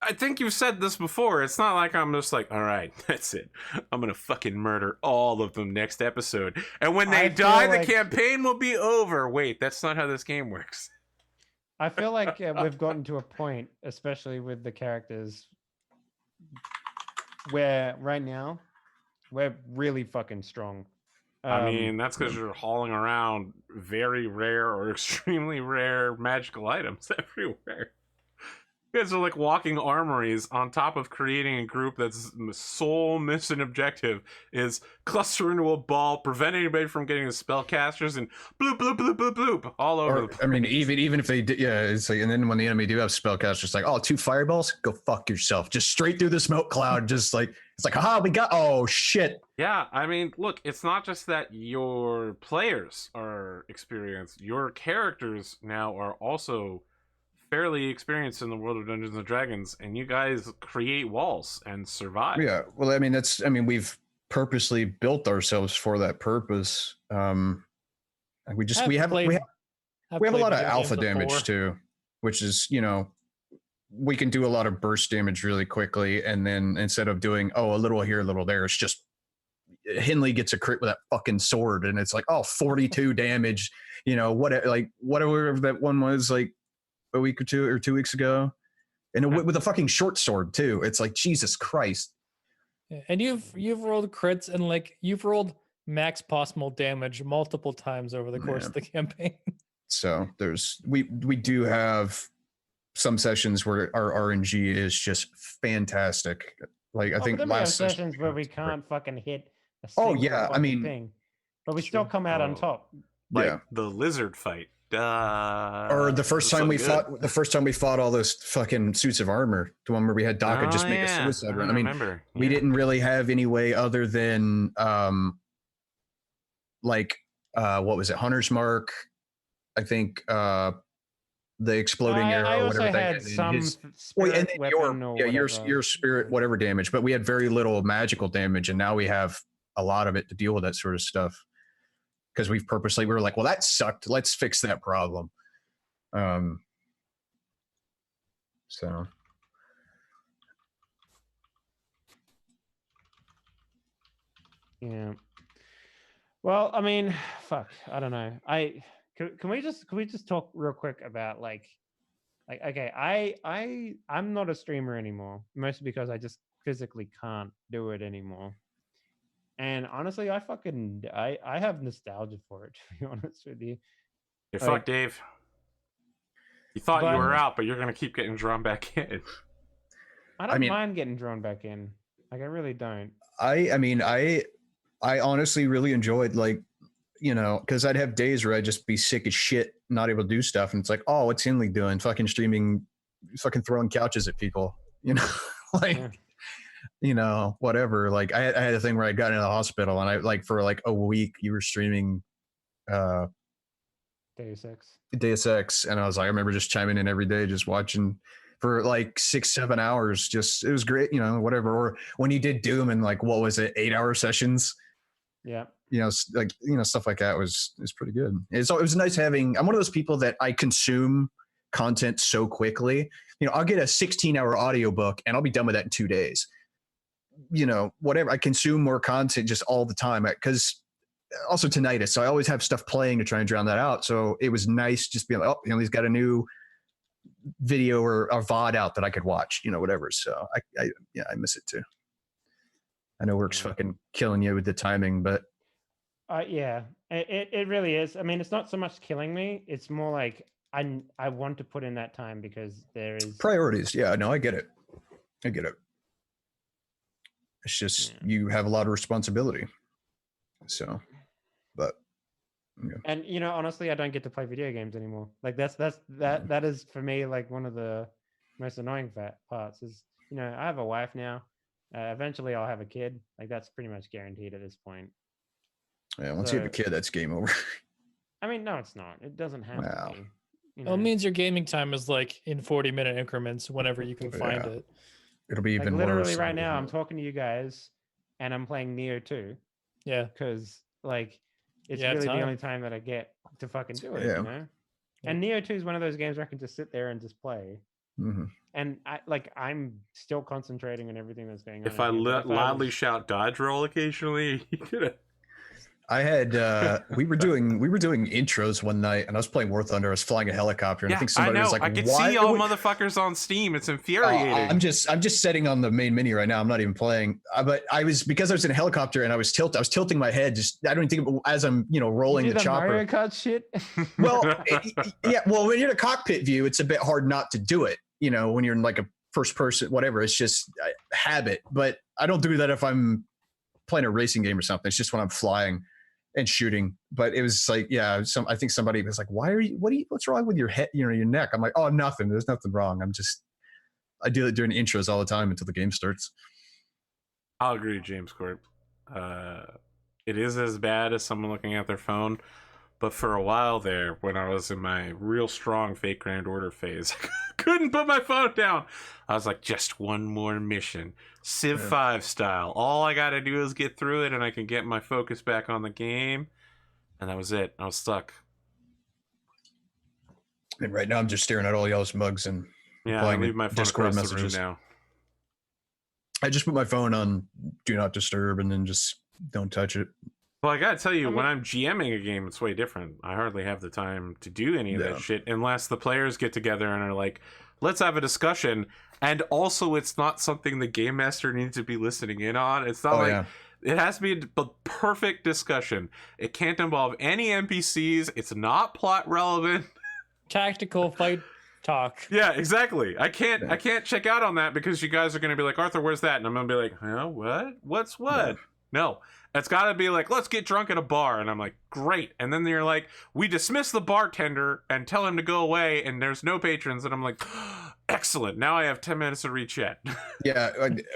I think you've said this before. It's not like I'm just like, all right, that's it. I'm gonna fucking murder all of them next episode, and when they I feel die, like- the campaign will be over. Wait, that's not how this game works. I feel like we've gotten to a point, especially with the characters, where right now we're really fucking strong. I mean, that's because you're hauling around very rare or extremely rare magical items everywhere. You guys are like walking armories on top of creating a group that's sole mission objective is cluster into a ball, prevent anybody from getting the spellcasters, and bloop, bloop, bloop, bloop, bloop, all over the place. I mean, even if they did, yeah, it's like, and then when the enemy do have spellcasters, it's like, oh, 2 fireballs, go fuck yourself, just straight through the smoke cloud, just like it's like, haha, we got, oh shit. Yeah, I mean, look, it's not just that your players are experienced, your characters now are also fairly experienced in the world of Dungeons and Dragons, and you guys create walls and survive. Yeah, well, I mean, we've purposely built ourselves for that purpose. And we just I've we have played- we I've have a played lot of video games alpha damage before. too, which is, we can do a lot of burst damage really quickly, and then instead of doing a little here, a little there, it's just Hindley gets a crit with that fucking sword, and it's like 42 damage. Whatever that one was, like a week or 2 weeks ago, and with a fucking short sword too. It's like Jesus Christ. Yeah, and you've rolled crits and like you've rolled max possible damage multiple times over the course of the campaign. So we do have some sessions where our RNG is just fantastic. Like I think then we have last session, sessions where we can't fucking hit a Oh, single yeah, I fucking mean- thing, but we still come out on Oh. top. Like yeah. the lizard fight. Or the first that's time so we good. fought all those fucking suits of armor, the one where we had Daka just Oh, make yeah, a suicide run. I I mean, remember. we Yeah. didn't really have any way other than what was it, Hunter's Mark, I think, the exploding arrow, I also whatever thing. had and then some his- spirit and then weapon or your whatever. spirit whatever damage, but we had very little magical damage, and now we have a lot of it to deal with that sort of stuff because we were like, well, that sucked. Let's fix that problem. So Yeah. Well, I mean, fuck. I don't know. Can we just talk real quick about like okay, I'm not a streamer anymore, mostly because I just physically can't do it anymore. And honestly, I have nostalgia for it, to be honest with you. Hey, Like- fuck, Dave. You thought you But- were out, but you're gonna keep getting drawn back in. I don't mean- mind getting drawn back in. Like I really don't. I mean, I honestly really enjoyed, like, you know, because I'd have days where I'd just be sick as shit, not able to do stuff, and it's like, oh, what's Hinley doing? Fucking streaming, fucking throwing couches at people, you know, like, Yeah. you know, whatever. Like, I had a thing where I got into the hospital, and I like for like a week, you were streaming Deus Ex. Deus Ex, and I was like, I remember just chiming in every day, just watching for like 6-7 hours. Just it was great, you know, whatever. Or when you did Doom and like what was it, 8-hour sessions. Yeah. You know, like, you know, stuff like that was pretty good. It was nice having. I'm one of those people that I consume content so quickly. You know, I'll get a 16-hour audiobook and I'll be done with that in 2 days. You know, whatever. I consume more content just all the time because also tinnitus. So I always have stuff playing to try and drown that out. So it was nice just being like, oh, you know, he's got a new video or a VOD out that I could watch, you know, whatever. So I miss it too. I know work's fucking killing you with the timing, but Yeah, it really is. I mean, it's not so much killing me. It's more like I want to put in that time because there is priorities. Yeah, no, I get it. It's just you have a lot of responsibility. So, but yeah. And you know, honestly, I don't get to play video games anymore. Like that is for me like one of the most annoying parts is, you know, I have a wife now. Eventually, I'll have a kid. Like that's pretty much guaranteed at this point. Yeah, once you have a kid, that's game over. I mean, no, it's not. It doesn't have Wow. to be. You Well, it know? means your gaming time is like in 40-minute increments whenever you can find Yeah. it. It'll be Like even literally worse. right now, I'm talking to you guys, and I'm playing Neo 2 Yeah. because like it's Yeah, really time. the only time that I get to fucking do it. Yeah. You know. And Neo 2 is one of those games where I can just sit there and just play. Mhm. And I'm still concentrating on everything that's going on. If I in here, but if I loudly was- shout dodge roll occasionally, you could have. I had we were doing intros one night, and I was playing War Thunder. I was flying a helicopter, and Yeah, I think I somebody know. was like, I could "Why see are y'all we-" motherfuckers on Steam. It's Oh, infuriating. I'm just setting on the main menu right now. I'm not even playing. But because I was in a helicopter and I was tilting my head. Just I don't think as I'm You rolling do the chopper. Mario Kart shit. Well, yeah. Well, when you're in a cockpit view, it's a bit hard not to do it. You know, when you're in like a first person, whatever. It's just habit. But I don't do that if I'm playing a racing game or something. It's just when I'm flying and shooting. But it was like, yeah, I think somebody was like, what's wrong with your head, you know, your neck? I'm like, oh, nothing. There's nothing wrong. I do it during intros all the time until the game starts. I'll agree, James Corp. It is as bad as someone looking at their phone, but for a while there, when I was in my real strong fake Grand Order phase, I couldn't put my phone down. I was like, just one more mission, Civ Yeah. 5 style. All I got to do is get through it, and I can get my focus back on the game. And that was it. I was stuck. And right now I'm just staring at all y'all's mugs and Yeah, I Playing leave my phone Discord across the room messages. now. I just put my phone on do not disturb and then just don't touch it. Well, I gotta tell you, I mean- when I'm GMing a game, it's way different. I hardly have the time to do any of Yeah. that shit unless the players get together and are like, let's have a discussion. And also, it's not something the game master needs to be listening in on. It's not Oh like yeah. it has to be the perfect discussion. It can't involve any NPCs. It's not plot relevant. Tactical fight talk. Yeah, exactly. I can't Yeah. check out on that because you guys are gonna be like, Arthur, where's that? And I'm gonna be like, huh, what? What's what? Yeah. No. It's gotta be like, let's get drunk at a bar. And I'm like, great. And then you're like, we dismiss the bartender and tell him to go away and there's no patrons. And I'm like, excellent. Now I have 10 minutes to re-chat. Yeah,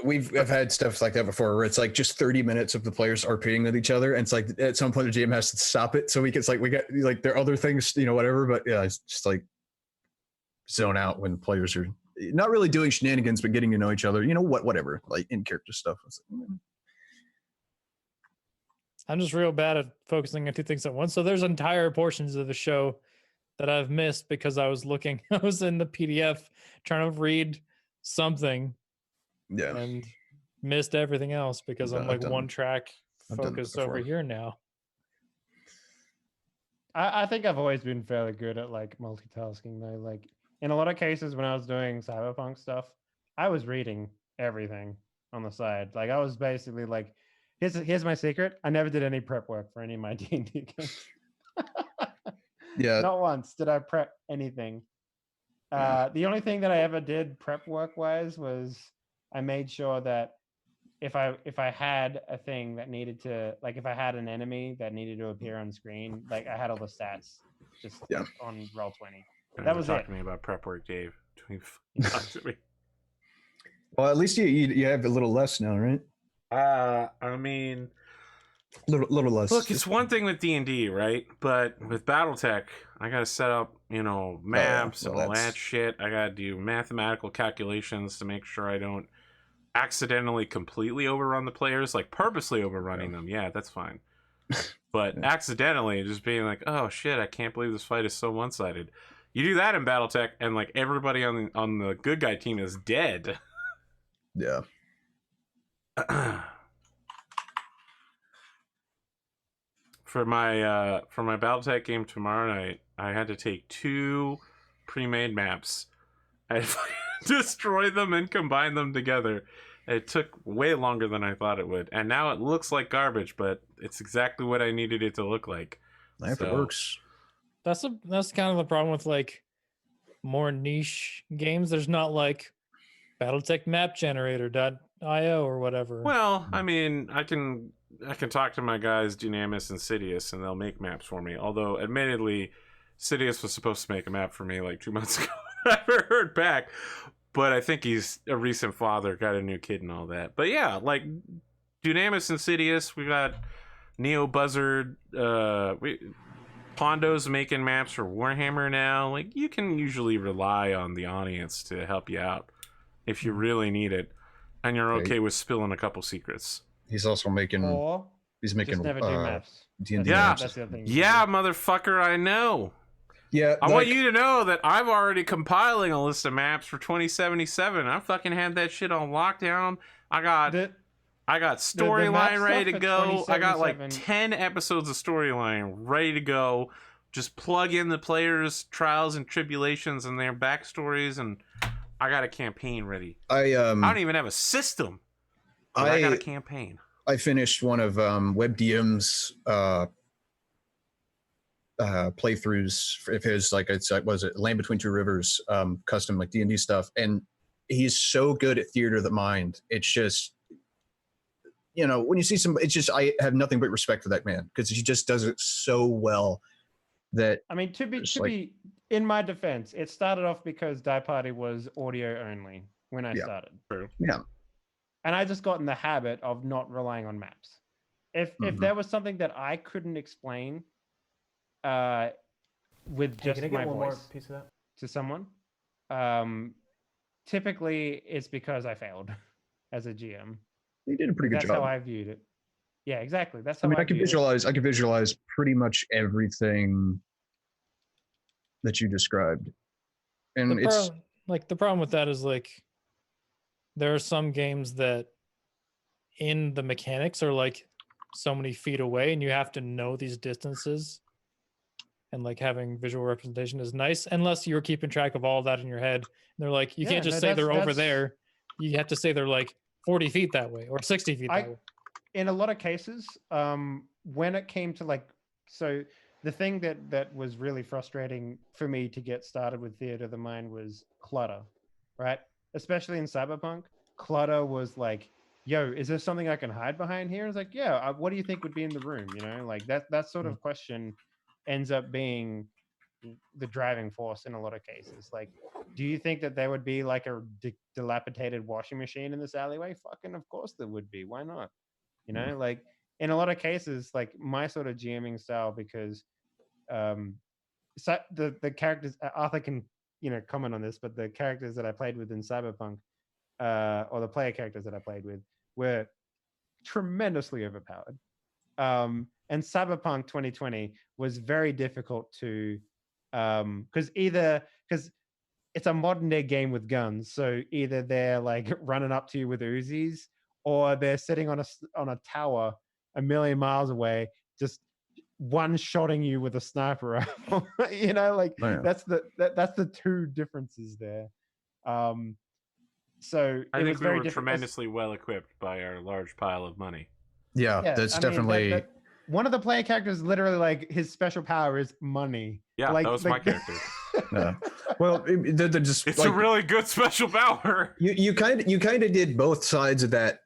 I've had stuff like that before where it's like just 30 minutes of the players RPing with each other, and it's like at some point the GM has to stop it so we got like there are other things, you know, whatever. But yeah, it's just like zone out when players are not really doing shenanigans, but getting to know each other. You know what? Whatever, like in character stuff. It's like, I'm just real bad at focusing on two things at once. So there's entire portions of the show that I've missed because I was looking, I was in the PDF trying to read something yeah, and missed everything else because I'm I've like done- one track I've done that focused over before. here now. I think I've always been fairly good at like multitasking though. Like in a lot of cases when I was doing Cyberpunk stuff, I was reading everything on the side. Like I was basically like, here's my secret. I never did any prep work for any of my D&D games. yeah. Not once did I prep anything. The only thing that I ever did prep work wise was I made sure that if I had a thing that needed to, like if I had an enemy that needed to appear on screen, like I had all the stats just Yeah. on Roll20. That was talk it. to me about prep work, Dave. Talk to me. Well, at least you have a little less now, right? I mean, Little less. look, it's one thing with D&D, right? But with BattleTech, I gotta set up, maps well, and all that's- that shit. I gotta do mathematical calculations to make sure I don't accidentally completely overrun the players, like purposely overrunning them. Yeah, that's fine. But Yeah. accidentally just being like, oh shit, I can't believe this fight is so one-sided. You do that in BattleTech, and like everybody on the good guy team is dead. Yeah. For my BattleTech game tomorrow night, I had to take 2 pre-made maps. I had to destroy them and combine them together. It took way longer than I thought it would, and now it looks like garbage, but it's exactly what I needed it to look like. If it So- works. That's kind of the problem with like more niche games. There's not like BattleTech map generator.io or whatever. Well, I mean, I can talk to my guys Dunamis and Sidious, and they'll make maps for me. Although, admittedly, Sidious was supposed to make a map for me like 2 months ago. I never heard back. But I think he's a recent father, got a new kid and all that. But yeah, like Dunamis and Sidious, we got Neo Buzzard, Pondo's making maps for Warhammer now. Like you can usually rely on the audience to help you out if you really need it, and you're Okay. okay with spilling a couple secrets. He's also making. Or He's making. just never do maps. D&D Yeah. maps. That's the other thing. Yeah, motherfucker, I know. Yeah. I want you to know that I'm already compiling a list of maps for 2077. I fucking had that shit on lockdown. I got The- storyline map ready to stuff go. for I got like 2077 10 episodes of storyline ready to go. Just plug in the players' trials and tribulations and their backstories, and I got a campaign ready. I I don't even have a system, but I got a I campaign. I finished one of WebDM's playthroughs. If his like it's was it Land Between Two Rivers custom like D&D stuff, and he's so good at theater of the mind. It's just when you see some, it's just I have nothing but respect for that man because he just does it so well that I mean, to Just like- be in my defense, it started off because Die Party was audio only when I Yeah. started. Yeah. And I just got in the habit of not relying on maps. If there was something that I couldn't explain with Hey, just can I my get one more voice piece of that? to someone, typically it's because I failed as a GM. he did a pretty good That's job. how I viewed it. Yeah, exactly. That's I how mean, I can viewed it. visualize pretty much everything that you described, and the it's problem, the problem with that is like there are some games that in the mechanics are like so many feet away and you have to know these distances, and like having visual representation is nice unless you're keeping track of all that in your head. And they're like, you Yeah, can't just no, say they're over that's- there. You have to say they're like 40 feet that way or 60 feet that way. In a lot of cases, when it came to so the thing that was really frustrating for me to get started with theater of the mind was clutter, right? Especially in Cyberpunk, clutter was like, yo, is there something I can hide behind here? It's like, yeah, what do you think would be in the room? Like that sort of question ends up being the driving force in a lot of cases. Like, do you think that there would be like a dilapidated washing machine in this alleyway? Fucking of course there would be. Why not? Like in a lot of cases, like my sort of GMing style, because so the characters, Arthur can comment on this, but the characters that I played with in Cyberpunk, or the player characters that I played with, were tremendously overpowered. And Cyberpunk 2020 was very difficult to, because it's a modern day game with guns, so either they're like running up to you with Uzis, or they're sitting on a tower a million miles away, just one-shotting you with a sniper rifle. Oh, yeah. that's the two differences there. So I it think was we very were difficult. tremendously well equipped by our large pile of money. Yeah, that's I mean, definitely. one of the player characters, literally, like, his special power is money. Yeah, like, that was my character. Yeah. Well, they're just It's like, a really good special power. you kind of did both sides of that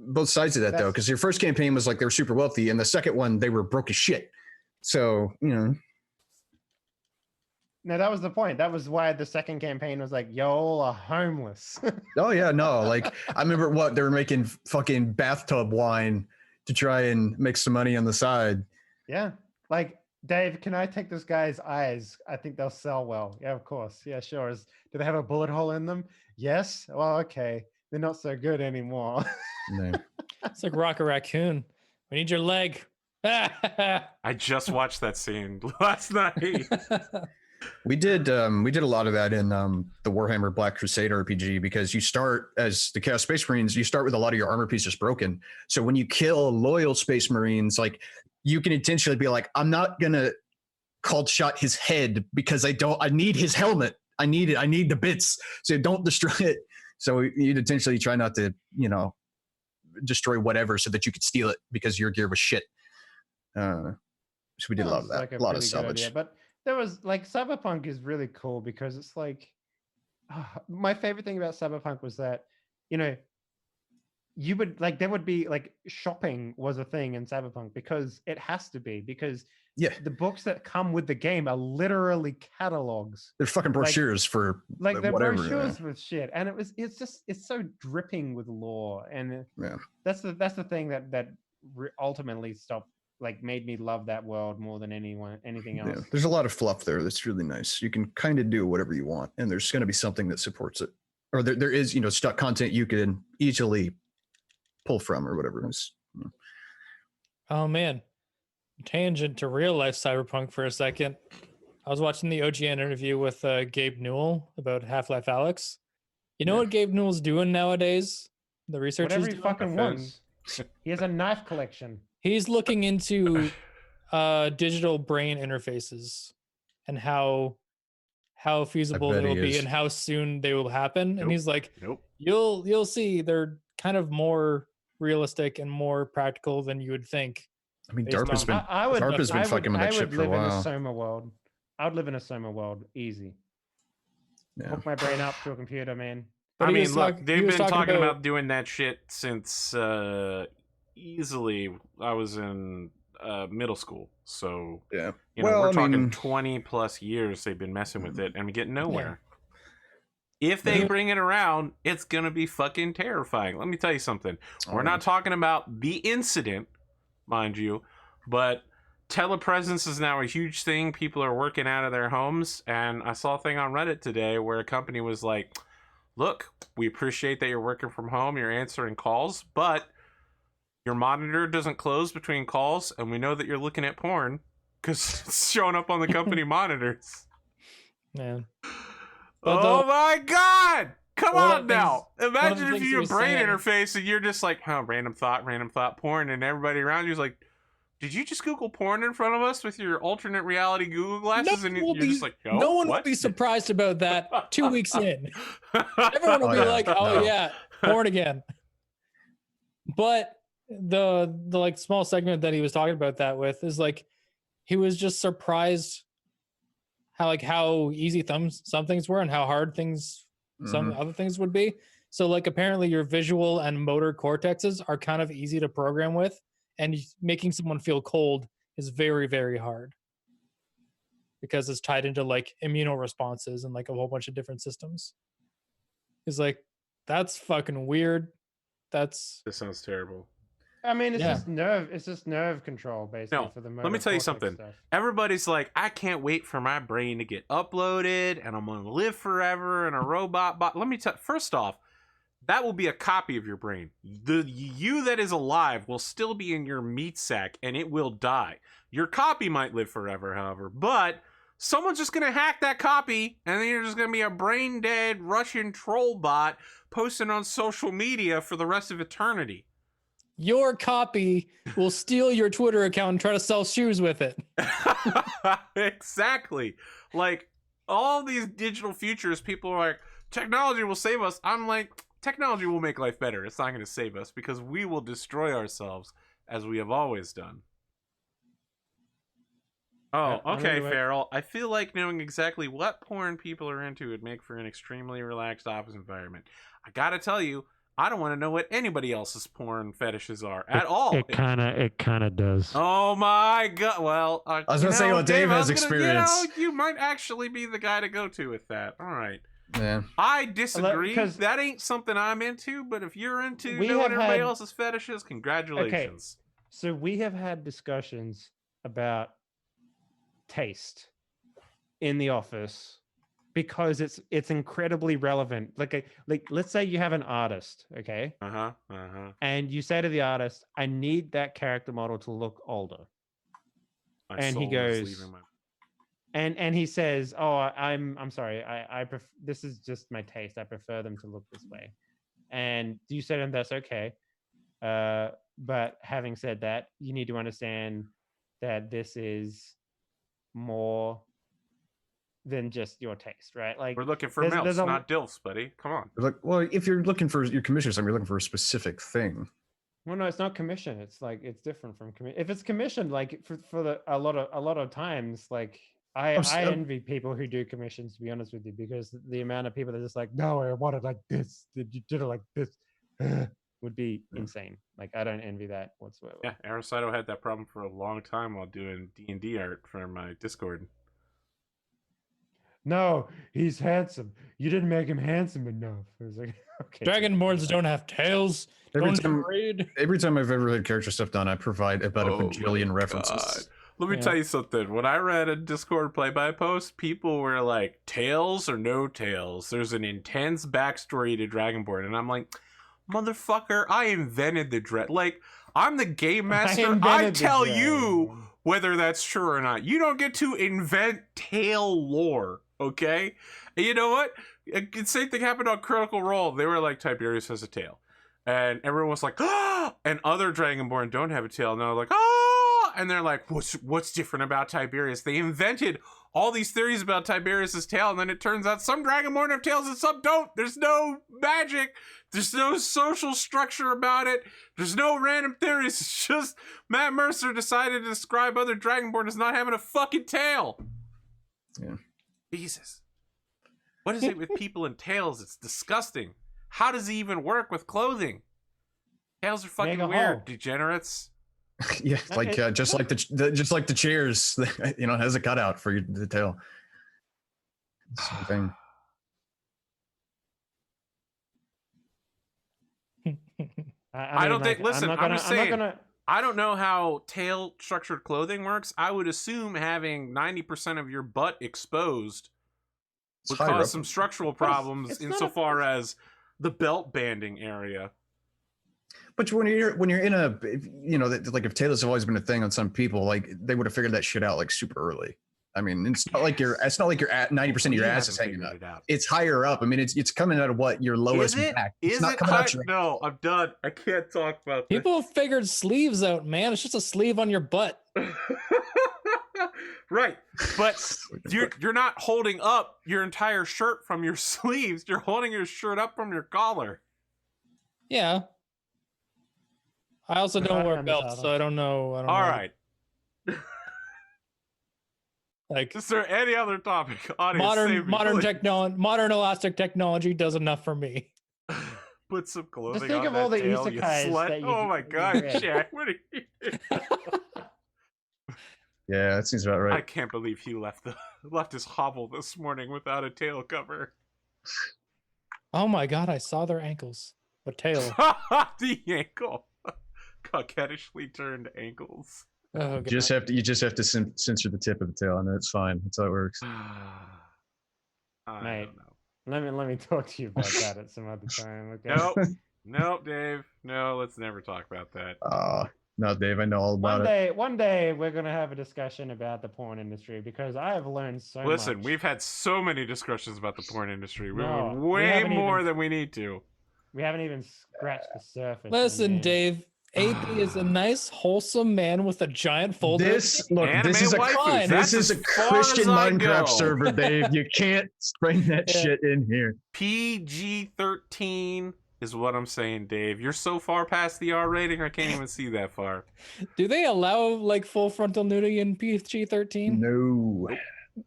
though, That's- because your first campaign was like they were super wealthy, and the second one they were broke as shit. So No, that was the point. That was why the second campaign was like, y'all are homeless. oh yeah, no, like I remember they were making fucking bathtub wine to try and make some money on the side. Yeah. Like, Dave, can I take this guy's eyes? I think they'll sell well. Yeah, of course. Yeah, sure. Do they have a bullet hole in them? Yes. Well, okay. They're not so good anymore. No. It's like Rocket Raccoon. We need your leg. I just watched that scene last night. We did a lot of that in the Warhammer Black Crusade RPG, because you start as the Chaos Space Marines, you start with a lot of your armor pieces broken. So when you kill loyal Space Marines, like, you can intentionally be like, I'm not gonna cold shot his head because I need his helmet. I need it. I need the bits. So don't destroy it. So you'd intentionally try not to, destroy whatever so that you could steal it because your gear was shit. So we did a lot of that. Like a lot of pretty good salvage. idea. But there was, like, Cyberpunk is really cool because it's like, my favorite thing about Cyberpunk was that, you would, like, there would be, like, shopping was a thing in Cyberpunk, because it has to be, because Yeah. the books that come with the game are literally catalogs. They're fucking brochures for Like, they're whatever. brochures with shit, and it's so dripping with lore, and Yeah. that's the thing that ultimately made me love that world more than anything else. Yeah. There's a lot of fluff there that's really nice. You can kind of do whatever you want, and there's going to be something that supports it, or there is stuck content you can easily pull from, or whatever it is. Oh man, tangent to real life Cyberpunk for a second. I was watching the OGN interview with Gabe Newell about Half-Life Alyx. You know what Gabe Newell's doing nowadays? The research Whatever he's he doing? fucking wants. He has a knife collection. He's looking into digital brain interfaces and how feasible bet they he will be is. and how soon they will happen. And Nope. he's like, Nope. you'll see they're kind of more realistic and more practical than you would think. I mean, Based DARPA's on- been DARPA's been fucking with that shit for a live in a while. Soma world. I would live in a Soma world, easy. Yeah. Hook my brain up to a computer, man. But I he mean, was look, talk- he they've was been talking about- about doing that shit since easily I was in middle school. So, Yeah. we're I talking mean, 20 plus years they've been messing with it and we get nowhere. If they bring it around, it's going to be fucking terrifying. Let me tell you something. We're not talking about the incident, mind you, but telepresence is now a huge thing. People are working out of their homes. And I saw a thing on Reddit today where a company was like, look, we appreciate that you're working from home, you're answering calls, but your monitor doesn't close between calls, and we know that you're looking at porn because it's showing up on the company monitors. Man. But Oh my god! Come one of on the now! one of the Imagine if things he you have was brain saying- interface and you're just like, random thought, porn, and everybody around you is like, did you just Google porn in front of us with your alternate reality Google glasses? And you're just like, no one will what? be surprised about that 2 weeks in. Everyone will Oh, be yeah. like, oh No. yeah, porn again. But the like small segment that he was talking about that with is like he was just surprised how easy some things were and how hard some other things would be. So like apparently your visual and motor cortexes are kind of easy to program with, and making someone feel cold is very, very hard because it's tied into like immuno responses and like a whole bunch of different systems. It's like, that's fucking weird. This sounds terrible. I mean, it's Yeah. just nerve. It's just nerve control, basically, No, for the. let me tell you motor cortex something. Stuff. Everybody's like, I can't wait for my brain to get uploaded, and I'm gonna live forever in a robot bot. Let me tell. First off, that will be a copy of your brain. The you that is alive will still be in your meat sack, and it will die. Your copy might live forever, however, but someone's just gonna hack that copy, and then you're just gonna be a brain dead Russian troll bot posting on social media for the rest of eternity. Your copy will steal your Twitter account and try to sell shoes with it. Exactly. Like all these digital futures, people are like, technology will save us. I'm like, technology will make life better. It's not going to save us because we will destroy ourselves as we have always done. Oh, I okay, mean, Farrell. I feel like knowing exactly what porn people are into would make for an extremely relaxed office environment. I gotta tell you, I don't want to know what anybody else's porn fetishes are at all. It kind of does. Oh my god! Well, I was gonna say, well, Dave has experience. You might actually be the guy to go to with that. All right. Yeah. I disagree. 'cause- That ain't something I'm into. But if you're into We knowing have everybody had- else's fetishes, congratulations. So we have had discussions about taste in the office because it's incredibly relevant. Like let's say you have an artist, okay, and you say to the artist, "I need that character model to look older," My And he soul is goes- leaving my- and he says, "Oh, I'm sorry, this is just my taste. I prefer them to look this way." And you say to him, "That's okay." But having said that, you need to understand that this is more than just your taste, right? Like We're looking for there's MILFs, a- not DILFs, buddy. Come on. Like, well, if you're looking for your commission, something, you're looking for a specific thing. Well, no, it's not commission. It's like it's different from commission. If it's commissioned, like a lot of times, like I envy people who do commissions. To be honest with you, because the amount of people that are just like, no, I want it like this. You did it like this, would be insane. Like I don't envy that whatsoever. Yeah, Aricido had that problem for a long time while doing D&D art for my Discord. No, he's handsome. You didn't make him handsome enough. It was like, okay. Dragonborns don't have tails. Every Don't time- trade. Every time I've ever had character stuff done, I provide about a Oh my bajillion references. God. Let me Yeah. tell you something. When I read a Discord play-by post, people were like, tails or no tails? There's an intense backstory to Dragonborn. And I'm like, motherfucker, I invented the dread. Like, I'm the game master. I invented the tell dragon. you whether that's true or not. You don't get to invent tail lore, okay? And you know what? The same thing happened on Critical Role. They were like, Tiberius has a tail. And everyone was like, ah! And other Dragonborn don't have a tail. And they're like, ah! And they're like, what's different about Tiberius? They invented all these theories about Tiberius's tail, and then it turns out some Dragonborn have tails and some don't. There's no magic. There's no social structure about it. There's no random theories. It's just Matt Mercer decided to describe other Dragonborn as not having a fucking tail. Yeah. Jesus. What is it with people and tails? It's disgusting. How does he even work with clothing? Tails are fucking Make a weird, hole. degenerates. Yeah, like just like the chairs, you know, has a cutout for the tail. Same thing. I don't think- listen, I'm just saying. I'm not gonna. I don't know how tail structured clothing works. I would assume having 90% of your butt exposed It's would higher cause up. some structural But it's problems not a- insofar as the belt banding area. But when you're in a, you know, like if tailors have always been a thing on some people, like they would have figured that shit out like super early. I mean, it's not like you're at 90% of your We ass is haven't hanging figured out. it out. It's higher up. I mean, it's coming out of what your lowest Is it? back. It's Is not it coming out high? your. No, I'm done. I can't talk about this. People figured sleeves out, man. It's just a sleeve on your butt. Right, but you're not holding up your entire shirt from your sleeves. You're holding your shirt up from your collar. Yeah. I also don't Right, wear I'm belts, entitled. so I don't know. All right. Like Is there any other topic? Audience, save me, modern elastic technology does enough for me. Put some clothing Just think on of that all the tail, you isekais slut. that you Oh could- my you god, read. Jack, what are you? Yeah, that seems about I right. can't believe he left his hovel this morning without a tail cover. Oh my god, I saw their ankles. A tail. The ankle. coquettishly turned ankles. Oh, God. You just have to censor the tip of the tail, and it's fine. That's how it works. I Mate. don't know. Let me talk to you about that at some other time. Okay. Nope. Nope, Dave. No, let's never talk about that. No, Dave, I know all about it. One day we're gonna have a discussion about the porn industry because I have learned so much. Listen, we've had so many discussions about the porn industry. We're No, we way haven't more even- than we need to. We haven't even scratched the surface. Listen, man. Dave. AP is a nice, wholesome man with a giant folder. This Anime this is a waifus, that's this is a as far Christian as I Minecraft go. server, Dave. You can't bring that Yeah. shit in here. PG-13 is what I'm saying, Dave. You're so far past the R rating, I can't even see that far. Do they allow like full frontal nudity in PG-13? No,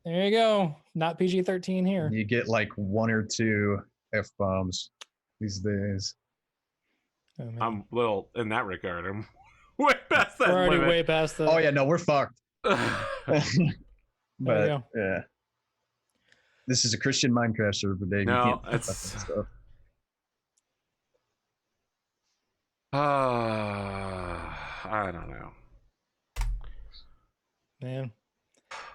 There you go. Not PG-13 here. you get like 1 or 2 F-bombs these days. Oh, man. I'm little in that regard. I'm way past that We're already limit. way past the. Oh yeah, no, we're fucked. There you But go. yeah, this is a Christian Minecraft server, Dave. No, you can't it's- fuck that stuff. I don't know. Man.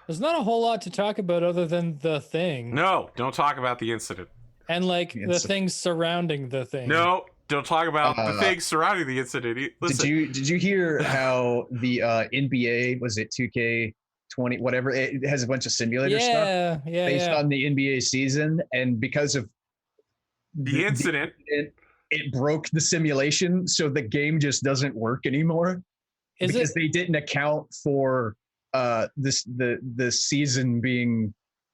There's not a whole lot to talk about other than the thing. No, don't talk about the incident. And like The the incident. things surrounding the thing. No, don't talk about the Uh, things surrounding the incident. Listen, Did you hear how the NBA, was it 2K20 whatever, it has a bunch of simulator stuff Yeah, yeah, based yeah. on the NBA season, and because of the incident. it broke the simulation, so the game just doesn't work anymore Is because it? they didn't account for the season being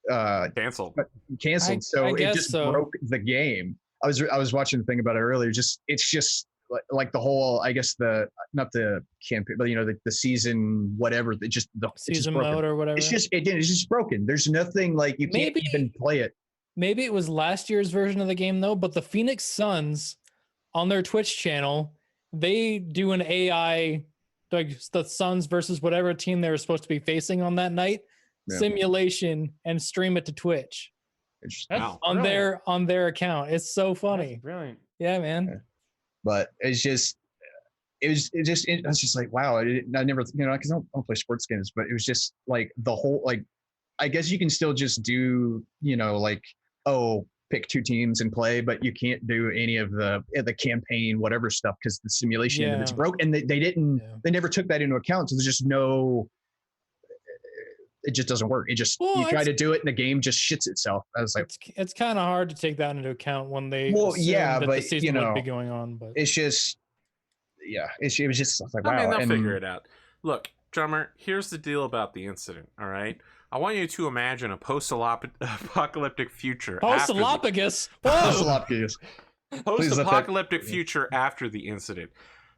Canceled. canceled. I So it guess just so. broke the game. I was watching the thing about it earlier. It's just like the whole, I guess not the campaign, but the season whatever. It's just Season broken. mode or whatever. It's just broken. There's nothing like you can't Maybe- even play it. Maybe it was last year's version of the game though, but the Phoenix Suns on their Twitch channel, they do an AI, like the Suns versus whatever team they were supposed to be facing on that night, Yeah. simulation, and stream it to Twitch Interesting. Wow. on brilliant. their account. It's so That's funny. brilliant. Yeah, man. Yeah. But it's just I was just like, wow, I never, because I don't play sports games, but it was just like the whole, like, I guess you can still just do, like, pick 2 teams and play, but you can't do any of the campaign, whatever stuff, because the simulation of it's Yeah. broke, and they never took that into account. So there's just it just doesn't work. It just, Well, you try it's- to do it and the game just shits itself. I was like, It's kind of hard to take that into account when they Well, assume yeah, that but, the season you would be know, going on. But it's just, yeah, it was just like, wow. I mean, they'll and figure it out. Look, drummer, here's the deal about the incident, all right? I want you to imagine a post-apocalyptic future. after the- Postalopagus. That's a Whoa! lot, guys. Please let that- Post-apocalyptic future after the incident.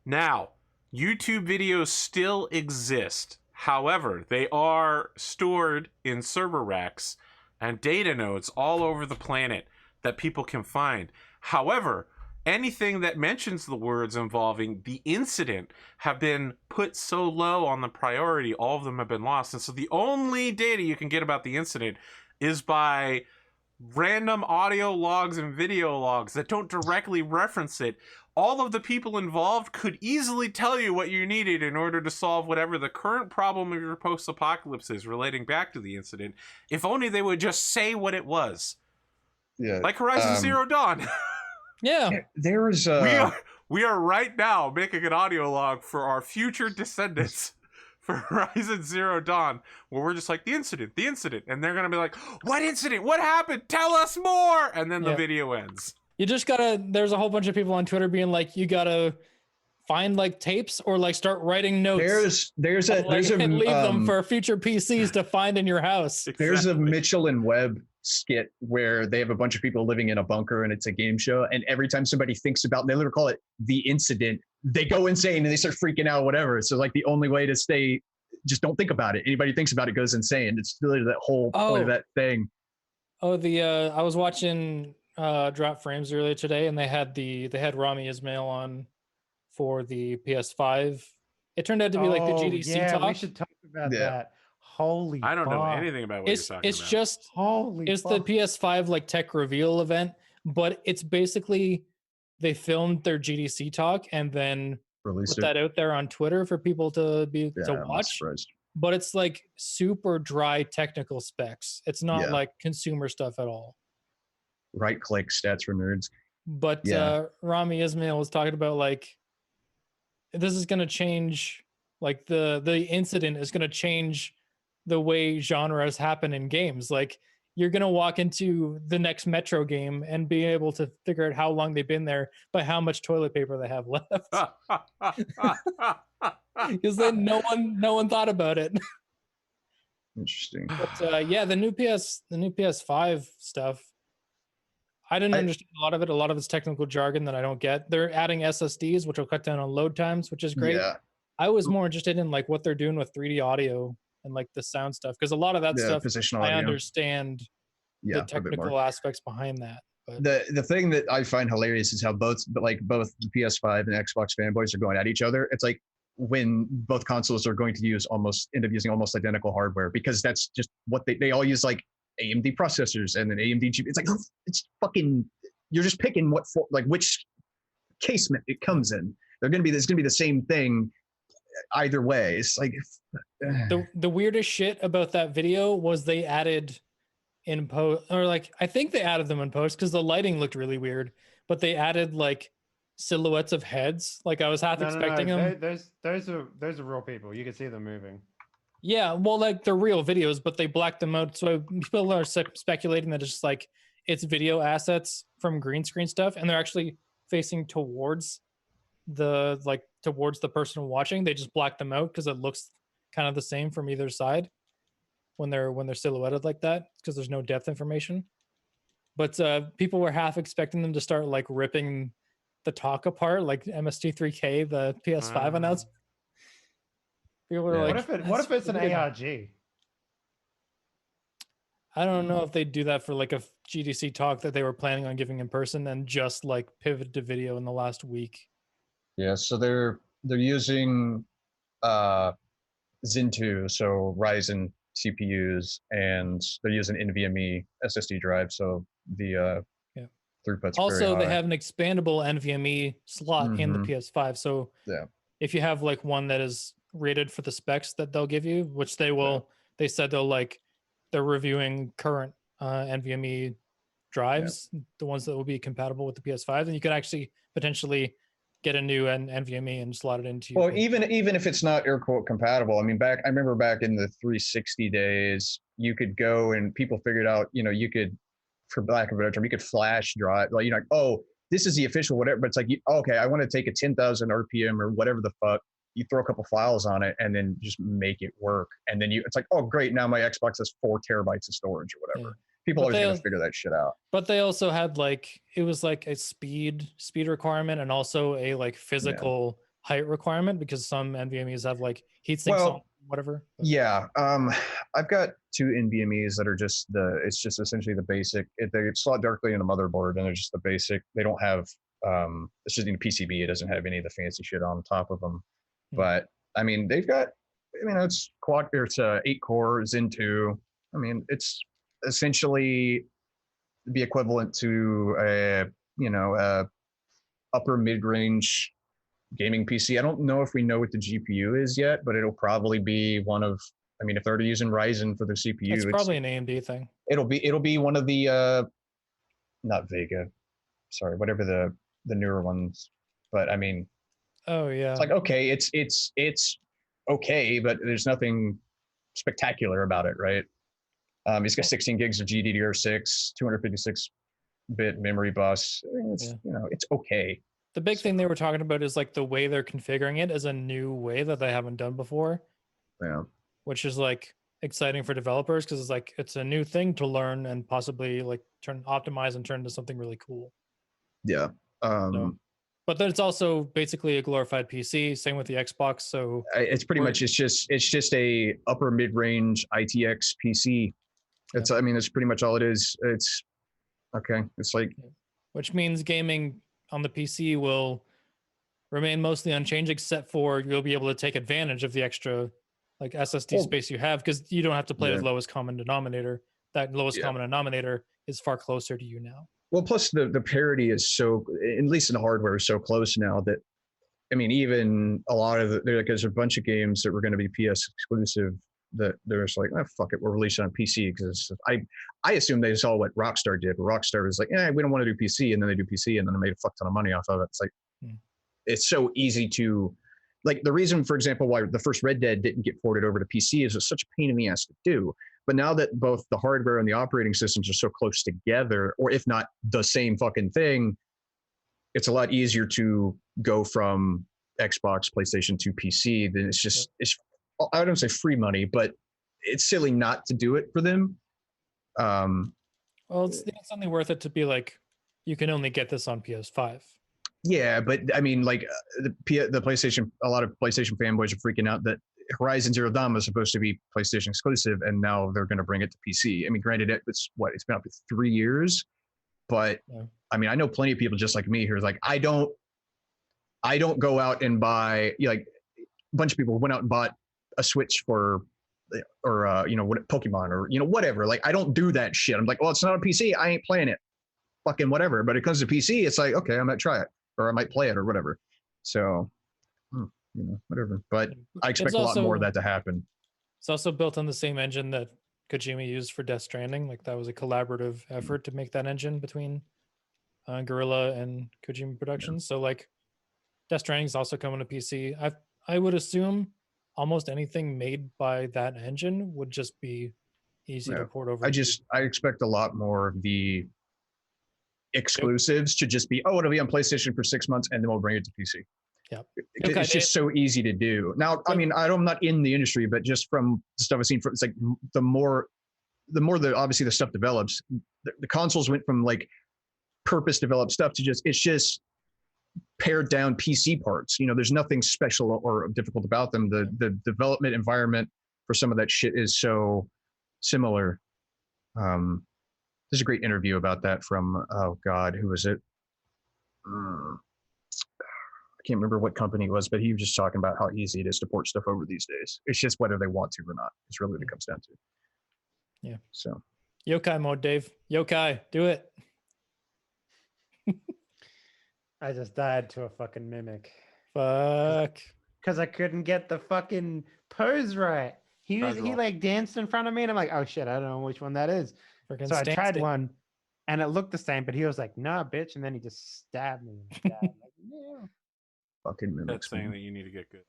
Now, YouTube videos still exist. However, they are stored in server racks and data nodes all over the planet that people can find. However, anything that mentions the words involving the incident have been put so low on the priority, all of them have been lost. And so the only data you can get about the incident is by random audio logs and video logs that don't directly reference it. All of the people involved could easily tell you what you needed in order to solve whatever the current problem of your post-apocalypse is relating back to the incident, if only they would just say what it was. Yeah. Like Horizon Zero Dawn. Yeah. There was we are right now making an audio log for our future descendants for Horizon Zero Dawn, where we're just like, the incident, and they're gonna be like, what incident? What happened? Tell us more! And then the Yeah. video ends. You just gotta, there's a whole bunch of people on Twitter being like, you gotta find like tapes or like start writing notes. there's a and leave them for future PCs to find in your house. there's a Exactly. Mitchell and Webb skit where they have a bunch of people living in a bunker and it's a game show, and every time somebody thinks about, they literally call it the incident, they go insane and they start freaking out, whatever. So like the only way to stay, just don't think about it. Anybody thinks about it goes insane. It's really that whole point of Oh. that thing. Oh, I was watching Drop Frames earlier today, and they had Rami Ismail on for the PS5. It turned out to be like the GDC yeah, talk. we should talk about Yeah. that. Holy I don't know fuck. anything about what It's you're talking it's about. just Holy it's the fuck. PS5 like tech reveal event, but it's basically they filmed their GDC talk and then released put it. that out there on Twitter for people to Yeah, to I'm not watch. surprised. But it's like super dry technical specs. It's not Yeah. like consumer stuff at all. Right click stats for nerds. But Yeah. Rami Ismail was talking about like this is going to change, like the incident is going to change the way genres happen in games. Like you're going to walk into the next Metro game and be able to figure out how long they've been there by how much toilet paper they have left. Because then no one thought about it. Interesting. But yeah, the new PS5 stuff, I didn't understand a lot of it. A lot of it's technical jargon that I don't get. They're adding SSDs, which will cut down on load times, which is great. Yeah. I was more interested in like what they're doing with 3D audio and like the sound stuff, because a lot of that stuff positional I audio. understand Yeah, the a bit more. technical aspects behind that. But The thing that I find hilarious is how both the PS5 and Xbox fanboys are going at each other. It's like when both consoles are going to end up using almost identical hardware, because that's just what they all use, like AMD processors and then AMD GPU. It's like it's fucking, you're just picking which casement it comes in. There's gonna be the same thing either way. It's like the weirdest shit about that video was they added in post, or like I think they added them in post because the lighting looked really weird, but they added like silhouettes of heads. Like I was half expecting them. Those are real people. You can see them moving. Yeah, well, like they're real videos, but they blacked them out. So people are speculating that it's just like it's video assets from green screen stuff, and they're actually facing towards towards the person watching. They just blacked them out because it looks kind of the same from either side when they're silhouetted like that, because there's no depth information. But people were half expecting them to start like ripping the talk apart, like MST3K, the PS5 announcement. People were like, what if it's an weird. ARG? I don't know if they'd do that for like a GDC talk that they were planning on giving in person and just like pivot to video in the last week. Yeah, so they're using Zen 2, so Ryzen CPUs, and they're using NVMe SSD drive, so the throughput's also very they high. have an expandable NVMe slot in the PS5, so Yeah. if you have like one that is rated for the specs that they'll give you, which they will, they said they're reviewing current NVMe drives, the ones that will be compatible with the PS5, and you could actually potentially get a new NVMe and slot it into your Well, even if it's not air quote compatible, I mean, I remember back in the 360 days, you could go and people figured out, you could, for lack of a better term, you could flash drive, like, oh, this is the official whatever, but it's like, okay, I want to take a 10,000 RPM or whatever the fuck. You throw a couple files on it and then just make it work. And then it's like, oh, great. Now my Xbox has 4 terabytes of storage or whatever. Yeah. People are going to figure that shit out. But they also had it was like a speed requirement and also a like physical height requirement, because some NVMe's have like heat sinks on whatever. Yeah. I've got 2 NVMe's that are just it's just essentially the basic. They slot directly in the motherboard and they're just the basic. They don't have, it's just in a PCB. It doesn't have any of the fancy shit on top of them. But I mean, they've got, it's 8-core Zen 2. I mean, it's essentially the equivalent to a upper mid-range gaming PC. I don't know if we know what the GPU is yet, but it'll probably be one of, if they're using Ryzen for their CPU, it's probably an AMD thing. It'll be one of the not Vega, sorry, whatever the newer ones. But I mean, oh yeah, it's like, okay, it's okay, but there's nothing spectacular about it, right? It's got 16 gigs of GDDR6, 256-bit memory bus. It's okay. The big thing they were talking about is like the way they're configuring it is a new way that they haven't done before. Yeah. Which is like exciting for developers, because it's like it's a new thing to learn and possibly like optimize and turn into something really cool. Yeah. But then it's also basically a glorified PC. Same with the Xbox. So it's pretty much it's just a upper mid-range ITX PC. It's that's pretty much all it is. It's okay. It's like, which means gaming on the PC will remain mostly unchanged, except for you'll be able to take advantage of the extra like SSD space you have, because you don't have to play with lowest common denominator. That lowest common denominator is far closer to you now. Well, plus the parity is so, at least in hardware, is so close now that I mean, even a lot of there's a bunch of games that were going to be PS exclusive that they're just like, oh, fuck it, we're releasing on PC because I assume they saw what Rockstar did. Rockstar was like, we don't want to do PC, and then they do PC, and then they made a fuck ton of money off of it. It's like, it's so easy to, like, the reason, for example, why the first Red Dead didn't get ported over to PC is it's such a pain in the ass to do. But now that both the hardware and the operating systems are so close together, or if not the same fucking thing, it's a lot easier to go from Xbox, PlayStation to PC. Then it's just, I don't say free money, but it's silly not to do it for them. Well, it's only worth it to be like, you can only get this on PS5. Yeah, but I mean, like the PlayStation, a lot of PlayStation fanboys are freaking out that Horizon Zero Dawn was supposed to be PlayStation exclusive, and now they're going to bring it to PC. I mean, granted, it's been up for 3 years, but I mean, I know plenty of people just like me who are like, I don't go out and buy, like a bunch of people went out and bought a Switch or Pokemon or whatever. Like, I don't do that shit. I'm like, well, it's not a PC, I ain't playing it. Fucking whatever. But it comes to PC, it's like, okay, I might try it or I might play it or whatever. So, whatever. But I expect a lot more of that to happen. It's also built on the same engine that Kojima used for Death Stranding. Like, that was a collaborative effort to make that engine between Guerrilla and Kojima Productions. So like, Death Stranding is also coming to PC. I would assume almost anything made by that engine would just be easy to port over. I expect a lot more of the exclusives to just be, it'll be on PlayStation for 6 months and then we'll bring it to PC. Yeah, it's just so easy to do. Now, I mean, I'm not in the industry, but just from the stuff I've seen, it's like the more obviously the stuff develops, the consoles went from like purpose developed stuff to it's just pared down PC parts. There's nothing special or difficult about them. The development environment for some of that shit is so similar. There's a great interview about that from, oh God, who was it? I can't remember what company it was, but he was just talking about how easy it is to port stuff over these days. It's just whether they want to or not. It's really what it comes down to. Yeah. So. Yokai mode, Dave. Yokai, do it. I just died to a fucking mimic. Fuck. Because I couldn't get the fucking pose right. He like danced in front of me, and I'm like, oh shit, I don't know which one that is. So I tried one, and it looked the same, but he was like, nah, bitch, and then he just stabbed me. And died. Like, yeah. Fucking mimics. That's saying that you need to get good.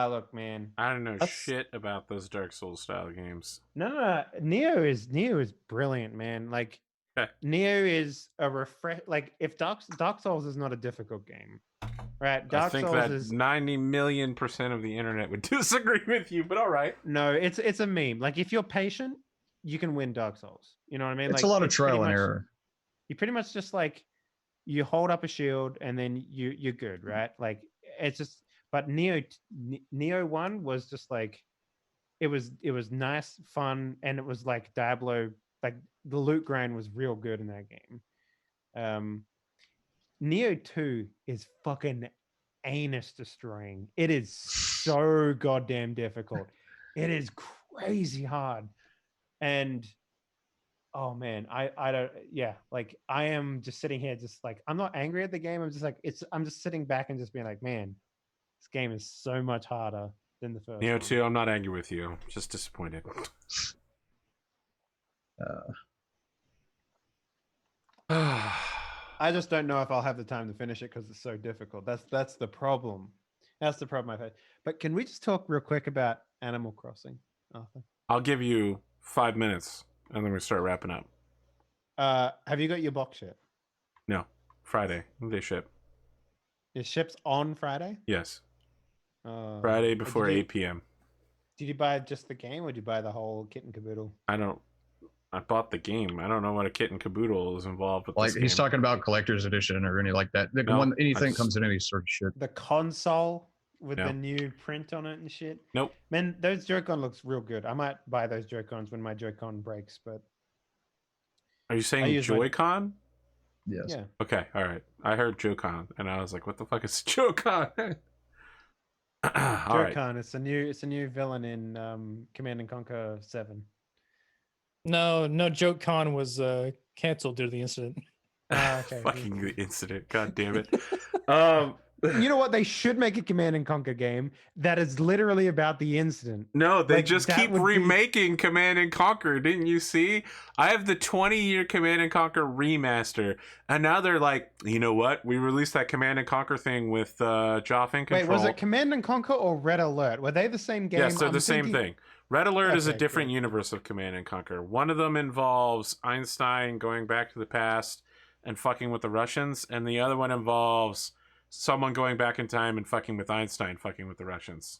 Look, man. I don't know shit about those Dark Souls style games. No. Neo is brilliant, man. Like, Neo is a refresh. Like, if Dark Souls is not a difficult game, right? I think Souls that is 90,000,000% of the internet would disagree with you, but all right. No, it's a meme. Like, if you're patient, you can win Dark Souls. You know what I mean? It's like, a lot of trial and error. You pretty much just like, you hold up a shield and then you're good, right? Like, it's just. But Neo 1 was just like, it was nice, fun, and it was like Diablo. Like, the loot grind was real good in that game. Neo 2 is fucking anus destroying. It is so goddamn difficult. It is crazy hard. And oh man, I don't, like, I am just sitting here just like, I'm not angry at the game. I'm just like, I'm just sitting back and just being like, man, this game is so much harder than the first Neo one. 2, I'm not angry with you. I'm just disappointed. I just don't know if I'll have the time to finish it because it's so difficult. That's the problem. That's the problem I've had. But can we just talk real quick about Animal Crossing, Arthur? I'll give you 5 minutes, and then we start wrapping up. Have you got your box yet? No, Friday. They ship. It ships on Friday? Yes. Friday before 8 p.m. Did you buy just the game, or did you buy the whole kit and caboodle? I bought the game. I don't know what a kit and caboodle is involved with. Like, he's talking about collector's edition or anything like that. Anything comes in any sort of shit. The console with the new print on it and shit. Nope. Man, those Joy-Con looks real good. I might buy those Joy-Cons when my Joy-Con breaks, but. Are you saying Joy-Con? Yes. Yeah. Okay. All right. I heard Joy-Con, and I was like, "What the fuck is Joy-Con?" Joy-Con. It's a new villain in Command and Conquer 7. No, Joy-Con was canceled due to the incident. Okay. Fucking the incident. God damn it. You know what? They should make a Command and Conquer game that is literally about the incident. No, they Like, just that keep would be- remaking Command and Conquer. Didn't you see? I have the 20-year Command and Conquer remaster, and now they're like, you know what? We released that Command and Conquer thing with Joffin Control. Wait, was it Command and Conquer or Red Alert? Were they the same game? Yes, they're I'm the same thinking- thing. Red Alert is a Okay, different cool. universe of Command and Conquer. One of them involves Einstein going back to the past and fucking with the Russians, and the other one involves someone going back in time and fucking with Einstein, fucking with the Russians.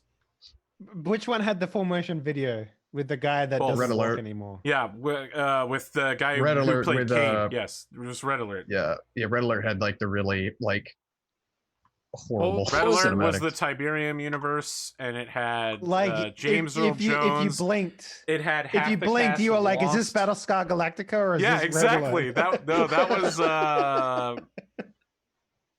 Which one had the full motion video with the guy that Well, doesn't Red walk Alert. anymore? Yeah, with the guy Red who Alert played with, Kane. Yes, it was Red Alert. Yeah, Red Alert had like the really like horrible Red Alert was cinematics. the Tiberium universe, and it had Like James if, Earl if you Jones. blinked, It had if half you the blinked, cast you were of like, "Is this Lost. Battlestar Galactica or is Yeah, this exactly. Red That was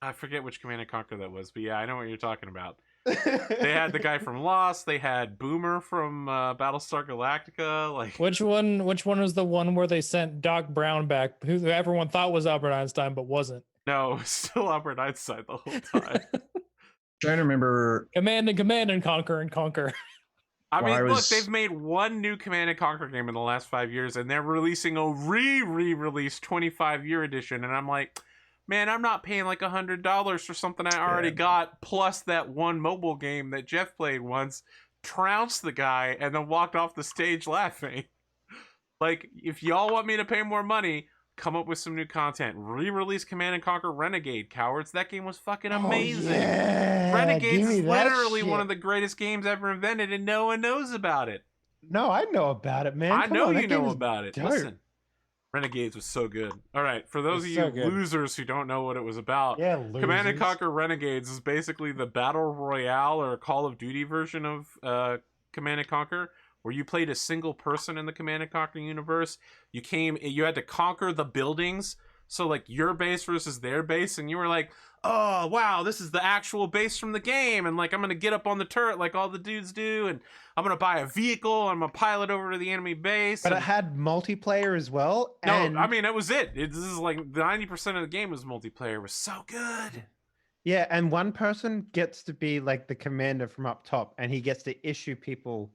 I forget which Command and Conquer that was, but yeah, I know what you're talking about. Alert?" They had the guy from Lost. They had Boomer from Battlestar Galactica. Like, Which one was the one where they sent Doc Brown back, who everyone thought was Albert Einstein but wasn't? no, it was still Albert Einstein the whole time. Trying to remember. Command and Conquer and Conquer. I Well, mean, I look, was- they've made one new Command and Conquer game in the last 5 years, and they're releasing a re-release 25-year edition, and I'm like, man, I'm not paying like $100 for something I already Yeah. got, plus that one mobile game that Jeff played once, trounced the guy, and then walked off the stage laughing. Like, if y'all want me to pay more money, come up with some new content. Re-release Command and Conquer Renegade, cowards. That game was fucking amazing. Oh, yeah. Renegades Give me is that literally one shit. of the greatest games ever invented, and no one knows about it. No, I know about it, man. I Come know on, that you game know is about it. dope. Listen, Renegades was so good. All right, for those It's of so you good. losers who don't know what it was about, Yeah, Command and losers. Conquer Renegades is basically the Battle Royale or Call of Duty version of Command and Conquer, where you played a single person in the Command and Conquer universe. You had to conquer the buildings. So like your base versus their base, and you were like, oh wow, this is the actual base from the game, and like I'm gonna get up on the turret like all the dudes do, and I'm gonna buy a vehicle, I'm gonna pilot over to the enemy base. But it and- had multiplayer as well. no, and I mean that was it. This is like 90% of the game was multiplayer. It was so good. yeah, and one person gets to be like the commander from up top, and he gets to issue people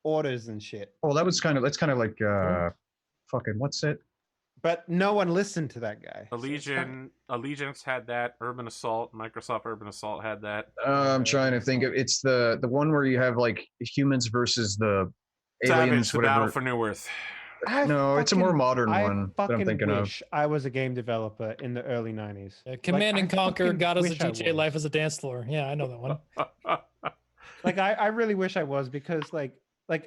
orders and shit. Well, that's kind of like fucking what's it? But no one listened to that guy. so it's kinda- Allegiance had that. Urban Assault, Microsoft Urban Assault had that. I'm trying to think of. It's the one where you have like humans versus the aliens, Savage, the Battle whatever. for New Earth. I No, it's a more fucking- modern I one that I'm fucking thinking of. wish I was a game developer in the early 90s. Command I and Conquer fucking got us a wish I GTA Life was. as a dance floor. Yeah, I know that one. Like I really wish I was, because like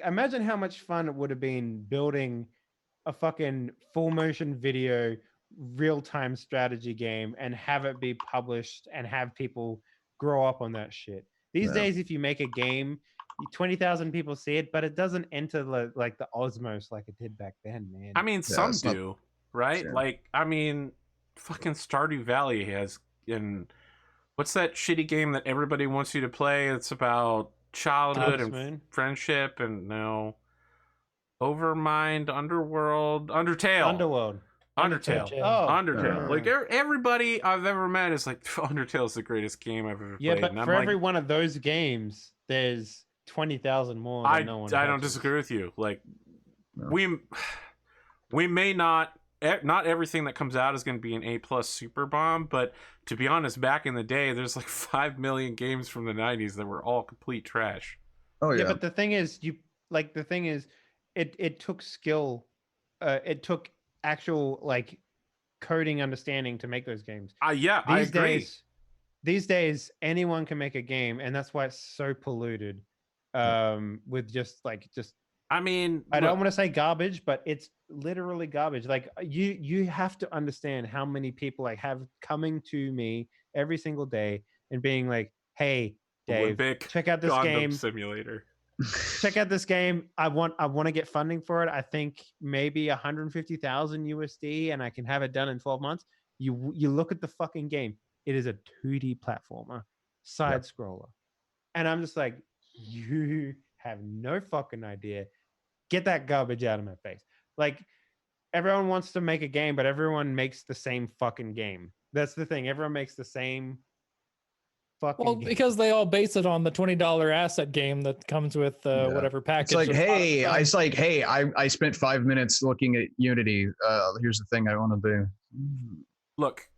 imagine how much fun it would have been building a fucking full motion video real-time strategy game and have it be published and have people grow up on that shit. These Yeah. days if you make a game, 20,000 people see it, but it doesn't enter like the osmos like it did back then, man. I mean, some it's not- do, right? Sure. Like, I mean, fucking Stardew Valley has in what's that shitty game that everybody wants you to play? It's about childhood Harvest and Moon? friendship and no Overmind, Underworld, Undertale. Underworld. Undertale. Oh, Undertale. Like everybody I've ever met is like Undertale is the greatest game I've ever yeah, played. but and I'm for like, every one of those games, there's 20,000 more. That I no one don't touches. disagree with you. Like No. we may not everything that comes out is going to be an A+ super bomb, but to be honest, back in the day, there's like 5 million games from the 90s that were all complete trash. Oh Yeah, yeah. but the thing is, it took skill, it took actual like coding understanding to make those games. Yeah, I These agree. these days, anyone can make a game, and that's why it's so polluted. With just I mean, I don't look, want to say garbage, but it's literally garbage. Like you have to understand how many people I have coming to me every single day and being like, "Hey, Dave, Olympic check out this Gundam game. Simulator. Check out this game. I want to get funding for it. I think maybe 150,000 USD, and I can have it done in 12 months." You look at the fucking game. It is a 2D platformer, side scroller, and I'm just like, you have no fucking idea. Get that garbage out of my face. Like, everyone wants to make a game, but everyone makes the same fucking game. That's the thing. Everyone makes the same fucking Well, game. because they all base it on the $20 asset game that comes with Yeah. whatever package. It's like, of hey, products. I spent 5 minutes looking at Unity. Here's the thing I want to do. Look,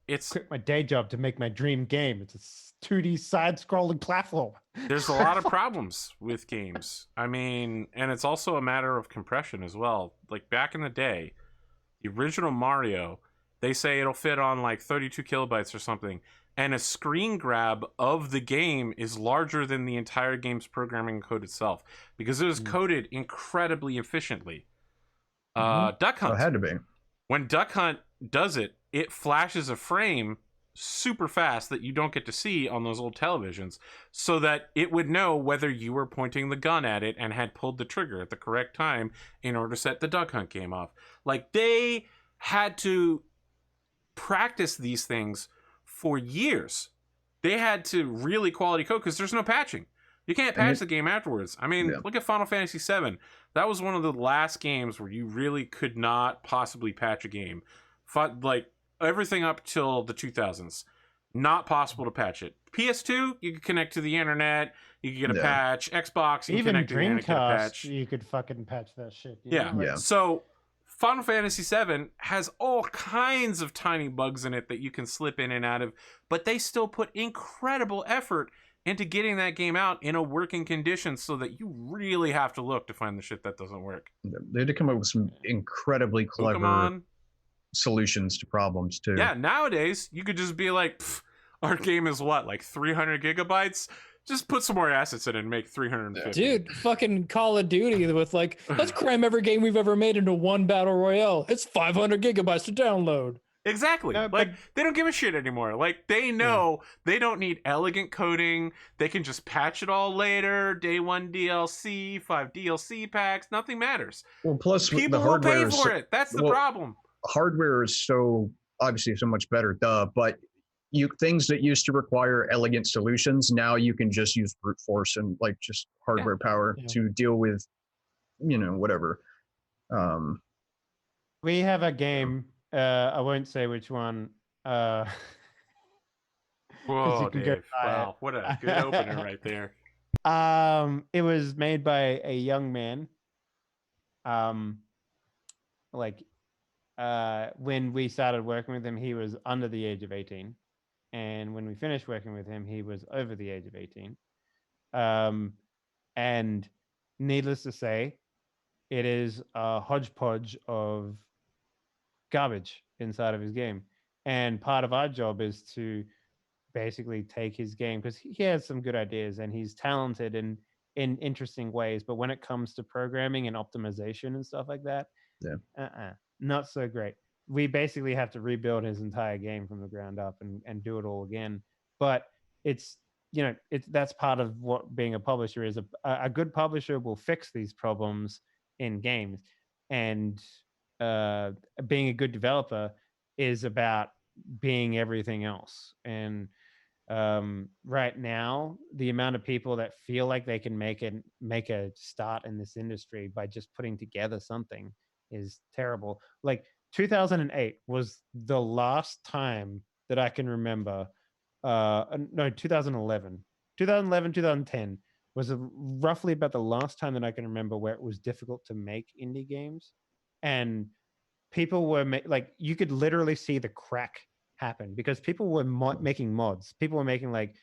it's Quit my day job to make my dream game. It's a 2D side-scrolling platform. there's a lot of problems with games. I mean, and it's also a matter of compression as well. Like back in the day, the original Mario, they say it'll fit on like 32 kilobytes or something, and a screen grab of the game is larger than the entire game's programming code itself because it was coded incredibly efficiently. Duck Oh, Hunt. it had to be. When Duck Hunt does it, it flashes a frame super fast that you don't get to see on those old televisions, so that it would know whether you were pointing the gun at it and had pulled the trigger at the correct time in order to set the Duck Hunt game off. Like, they had to practice these things for years. They had to really quality code because there's no patching. You can't patch the game afterwards. I mean, look at Final Fantasy VII. That was one of the last games where you really could not possibly patch a game. Like, everything up till the 2000s, not possible to patch it. PS2, you could connect to the internet, you could get a patch. Xbox, you Even connect to the internet, get a Dreamcast, patch. you could fucking patch that shit. Yeah. Like, So Final Fantasy VII has all kinds of tiny bugs in it that you can slip in and out of, but they still put incredible effort into getting that game out in a working condition so that you really have to look to find the shit that doesn't work. They had to come up with some incredibly clever Pokemon. solutions to problems too. Yeah, nowadays you could just be like, our game is what, like 300 gigabytes? Just put some more assets in and make 350. Dude, fucking Call of Duty with like, let's cram every game we've ever made into one battle royale. It's 500 gigabytes to download. Exactly. No, like, but- they don't give a shit anymore. Like, they know they don't need elegant coding. They can just patch it all later. Day one DLC, 5 DLC packs. Nothing matters. Well, plus People the will hardware pay is for it. That's the well, problem. hardware is so obviously so much better, but things that used to require elegant solutions, now you can just use brute force and like just hardware power to deal with, whatever. We have a game. I won't say which one. Whoa, you can go Dave. buy it. Wow, what a good opener right there. It was made by a young man. When we started working with him, he was under the age of 18. And when we finished working with him, he was over the age of 18. And needless to say, it is a hodgepodge of garbage inside of his game. And part of our job is to basically take his game, because he has some good ideas and he's talented in interesting ways. But when it comes to programming and optimization and stuff like that, not so great. We basically have to rebuild his entire game from the ground up and do it all again. But that's part of what being a publisher is. A good publisher will fix these problems in games, and being a good developer is about being everything else. And right now, the amount of people that feel like they can make a start in this industry by just putting together something is terrible. Like 2008 was the last time that I can remember. No, 2011, 2010 was roughly about the last time that I can remember where it was difficult to make indie games, and people were like, you could literally see the crack happen because people were making mods. People were making like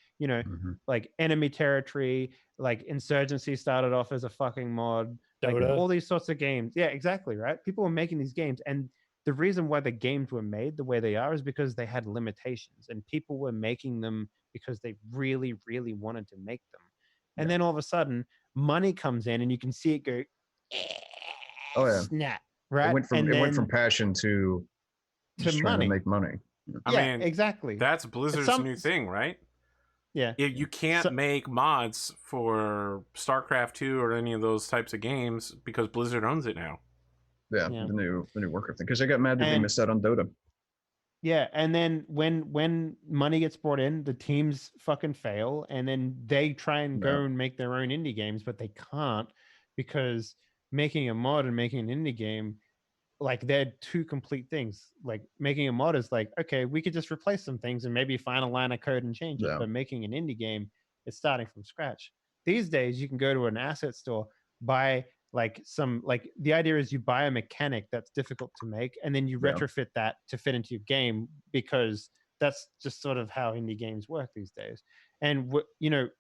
enemy territory, like Insurgency started off as a fucking mod, like all these sorts of games. Yeah, exactly, right? People were making these games, and the reason why the games were made the way they are is because they had limitations, and people were making them because they really, really wanted to make them. And then all of a sudden, money comes in, and you can see it go. Oh yeah, snap! Right? It went from passion to just trying to make money. I mean, exactly. That's Blizzard's new thing, right? Yeah. You can't make mods for StarCraft 2 or any of those types of games because Blizzard owns it now. Yeah, the new Warcraft thing, because they got mad that they missed out on Dota. Yeah, and then when money gets brought in, the teams fucking fail, and then they try and go and make their own indie games, but they can't, because making a mod and making an indie game, like they're two complete things. Like making a mod is like, okay, we could just replace some things and maybe find a line of code and change it. Yeah. But making an indie game is starting from scratch. These days, you can go to an asset store, buy like the idea is you buy a mechanic that's difficult to make, and then you Yeah. retrofit that to fit into your game, because that's just sort of how indie games work these days. And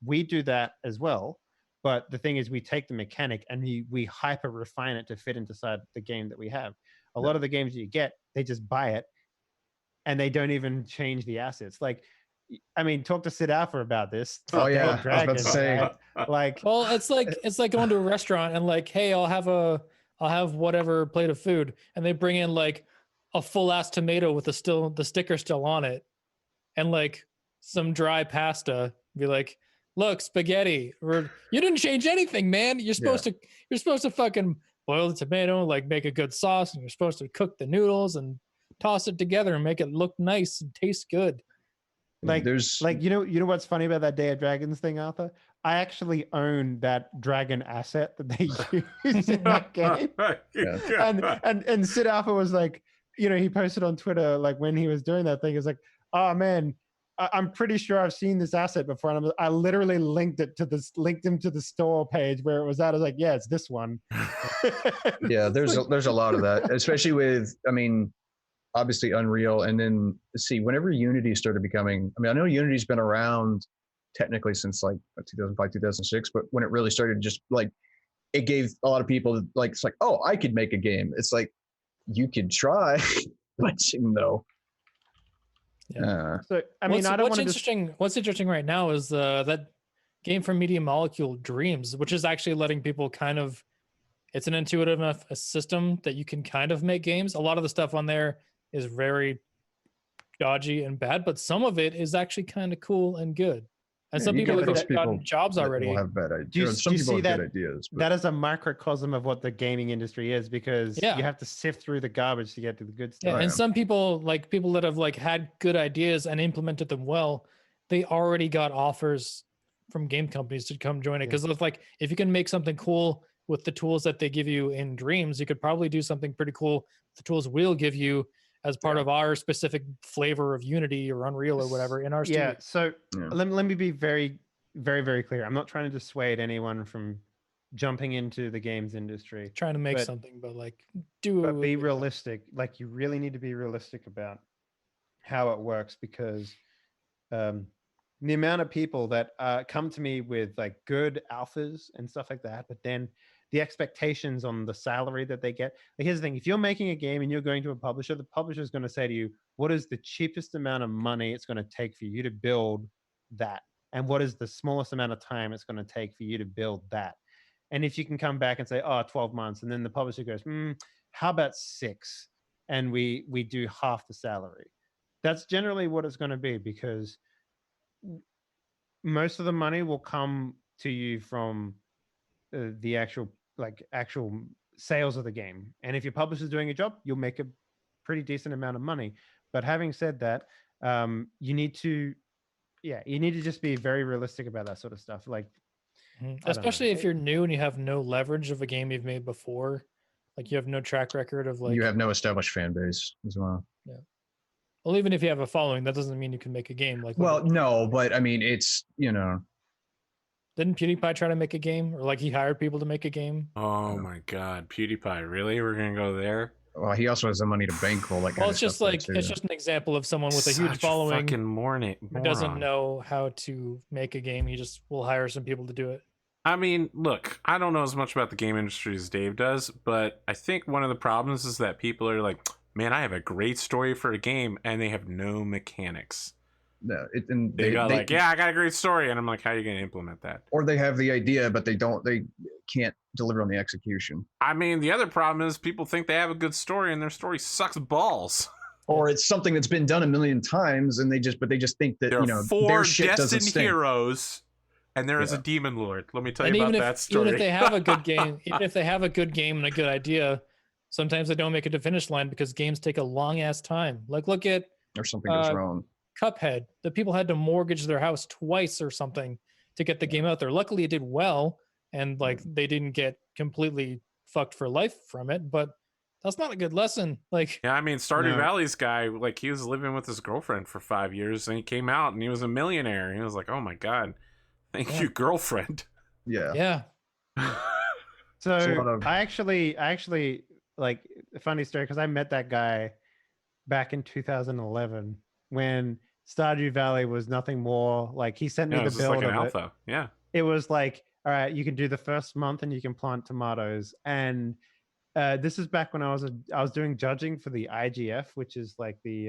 we do that as well. But the thing is, we take the mechanic and we hyper refine it to fit inside the game that we have. A lot of the games you get, they just buy it and they don't even change the assets. Like, I mean, talk to Sid Alpha about this. Oh, yeah, I was about to Dragon, say. right? Like, Well, it's like going to a restaurant and like, hey, I'll have whatever plate of food, and they bring in like a full ass tomato with the sticker still on it, and like some dry pasta. Be like, look, spaghetti. You didn't change anything, man. You're supposed to fucking boil the tomato, like make a good sauce, and you're supposed to cook the noodles and toss it together and make it look nice and taste good. like There's you know what's funny about that Day of Dragons thing, Arthur? I actually own that dragon asset that they used in that game. And Sid Alpha was like, he posted on Twitter like when he was doing that thing, he was like, oh man, I'm pretty sure I've seen this asset before, and I literally linked him to the store page where it was at. I was like, yeah, it's this one. yeah, there's a lot of that, especially with, I mean, obviously Unreal, and then see, whenever Unity started becoming, I mean, I know Unity's been around technically since like 2005, 2006, but when it really started, just like it gave a lot of people like, it's like, oh, I could make a game. It's like, you could try, but no. Yeah. So I mean, I don't want to. What's interesting right now is that game from Media Molecule, Dreams, which is actually letting people kind of. It's an intuitive enough system that you can kind of make games. A lot of the stuff on there is very dodgy and bad, but some of it is actually kind of cool and good. And some people have gotten jobs already. Will have bad ideas. Some people have good ideas. But... That is a microcosm of what the gaming industry is, because you have to sift through the garbage to get to the good stuff. Yeah, and some people, like people that have like had good ideas and implemented them well, they already got offers from game companies to come join it. Because it's like, if you can make something cool with the tools that they give you in Dreams, you could probably do something pretty cool with the tools we'll give you as part of our specific flavor of Unity or Unreal or whatever in our studio. So let me be very, very, very clear. I'm not trying to dissuade anyone from jumping into the games industry. Trying to make something, but like but be realistic. Like, you really need to be realistic about how it works, because the amount of people that come to me with like good alphas and stuff like that, but then the expectations on the salary that they get. Like, here's the thing: if you're making a game and you're going to a publisher, the publisher is going to say to you, what is the cheapest amount of money it's going to take for you to build that? And what is the smallest amount of time it's going to take for you to build that? And if you can come back and say, 12 months, and then the publisher goes, how about 6? And we do half the salary. That's generally what it's going to be, because most of the money will come to you from the actual sales of the game. And if your publisher's doing a job, you'll make a pretty decent amount of money. But having said that, you need to just be very realistic about that sort of stuff. Like, especially if you're new and you have no leverage of a game you've made before, like you have no track record of like. You have no established fan base as well. Yeah. Well, even if you have a following, that doesn't mean you can make a game. Like, well, no, but I mean, it's, Didn't PewDiePie try to make a game, or like he hired people to make a game? Oh my God, PewDiePie! Really? We're gonna go there? Well, he also has the money to bankroll. Like, well, it's just like it's just an example of someone with a huge following who doesn't know how to make a game. He just will hire some people to do it. I mean, look, I don't know as much about the game industry as Dave does, but I think one of the problems is that people are like, "Man, I have a great story for a game," and they have no mechanics. No, they got I got a great story, and I'm like, how are you going to implement that? Or they have the idea, but they can't deliver on the execution. I mean, the other problem is people think they have a good story, and their story sucks balls. Or it's something that's been done a million times, and they just think that there are 4 their shit destined heroes, and there is a demon lord. Let me tell you about that story. Even if they have a good game, and a good idea, sometimes they don't make it to finish line because games take a long ass time. Like, look at or something goes wrong. Cuphead. The people had to mortgage their house twice or something to get the game out there. Luckily, it did well, and like they didn't get completely fucked for life from it. But That's not a good lesson. Like, Yeah, I mean, Stardew No. Valley's guy, like, he was living with his girlfriend for 5 years, and he came out and he was a millionaire. And he was like, "Oh my god, thank Yeah. you, girlfriend." Yeah. yeah. So It's a lot of- I actually like a funny story because I met that guy back in 2011 when Stardew Valley was nothing more like he sent me Yeah, it the was just like build an of it. alpha. Yeah. It was like, all right, you can do the first month and you can plant tomatoes. And this is back when I was doing judging for the IGF, which is like the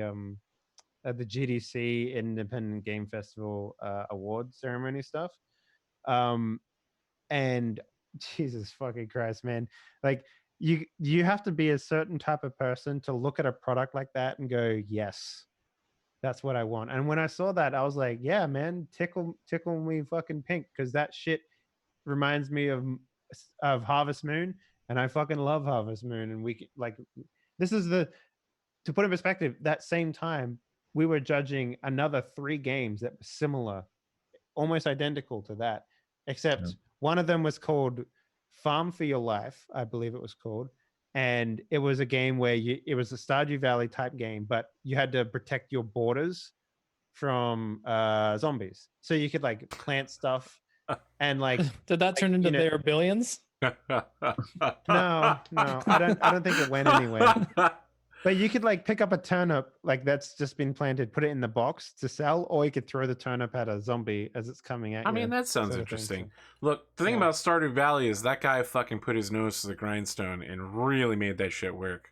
GDC Independent Game Festival award ceremony stuff. And Jesus fucking Christ, man, like you have to be a certain type of person to look at a product like that and go, yes, that's what I want. And when I saw that, I was like, yeah, man, tickle me fucking pink, because that shit reminds me of Harvest Moon, and I fucking love Harvest Moon. And like, this is to put in perspective, that same time we were judging another 3 games that were similar, almost identical to that, except one of them was called Farm for Your Life, I believe it was called. And it was a game where it was a Stardew Valley type game, but you had to protect your borders from zombies. So you could like plant stuff and like Did that turn into They Are Billions? no, I don't think it went anywhere. But you could like pick up a turnip like that's just been planted, put it in the box to sell, or you could throw the turnip at a zombie as it's coming at you. I mean, that sounds sort of thing. interesting. Look, the thing Yeah. about Stardew Valley is that guy fucking put his nose to the grindstone and really made that shit work.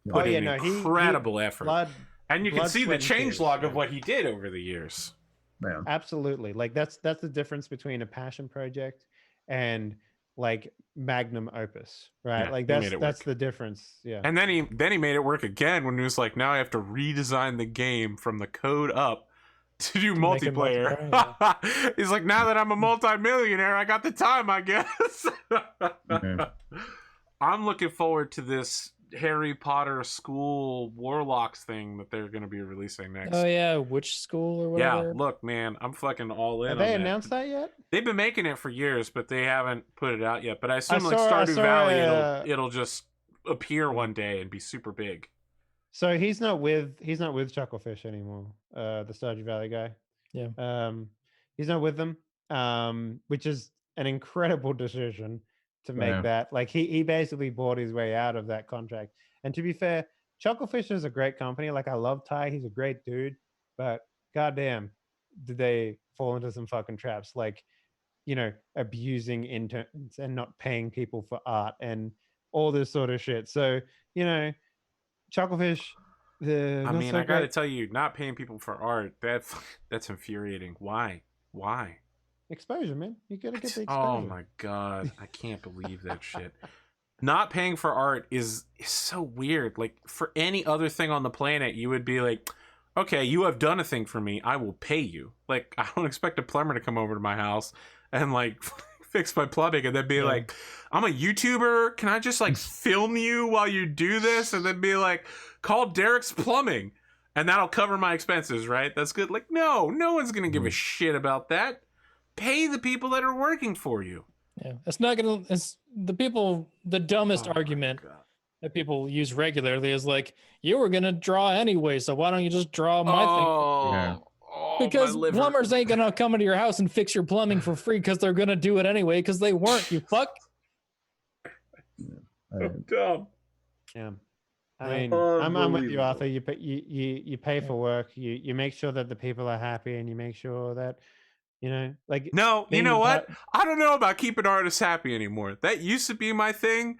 Oh Put yeah, in no, incredible effort. blood, And you can blood, see the sweat, and change tears, log of yeah. what he did over the years. Man. absolutely. Like that's the difference between a passion project and like magnum opus, right? Yeah, like he made it that's work. the difference. Yeah. And then he made it work again when he was like, now I have to redesign the game from the code up to do make it multiplayer. He's like, now that I'm a multi-millionaire, I got the time, I guess. Mhm. I'm looking forward to this Harry Potter school warlocks thing that they're going to be releasing next. Oh yeah, witch school or Yeah, whatever. look, man, I'm fucking all in Have on they that. announced that yet? They've been making it for years, but they haven't put it out yet. But I assume like I Stardew saw Valley, a- it'll just appear one day and be super big. So he's not with Chucklefish anymore. The Stardew Valley guy. Yeah. He's not with them. Which is an incredible decision to make Yeah. that. Like he basically bought his way out of that contract. And to be fair, Chucklefish is a great company. Like I love Ty, he's a great dude, but goddamn, did they fall into some fucking traps? Like, abusing interns and not paying people for art and all this sort of shit. So, Chucklefish. I mean, I got to tell you, not paying people for art, that's infuriating. Why? Exposure, man. You gotta get the exposure. Oh my god, I can't believe that shit. Not paying for art is so weird. Like for any other thing on the planet, you would be like, okay, you have done a thing for me, I will pay you. Like I don't expect a plumber to come over to my house and like fix my plumbing and then be like, I'm a YouTuber, can I just like film you while you do this? And then be like, call Derek's Plumbing and that'll cover my expenses, right? That's good. Like no one's gonna give a shit about that. Pay the people that are working for you. Yeah, it's not gonna. It's the dumbest Oh my argument God. that people use regularly is like, you were gonna draw anyway, so why don't you just draw my thing? Yeah. Oh, Because my liver. plumbers ain't gonna come into your house and fix your plumbing for free because they're gonna do it anyway because they weren't. You fuck. So dumb. Yeah. I mean, I'm with you, Unbelievable. Arthur. You pay for work. You make sure that the people are happy, and you make sure that like No, you being know a what? part- I don't know about keeping artists happy anymore. That used to be my thing.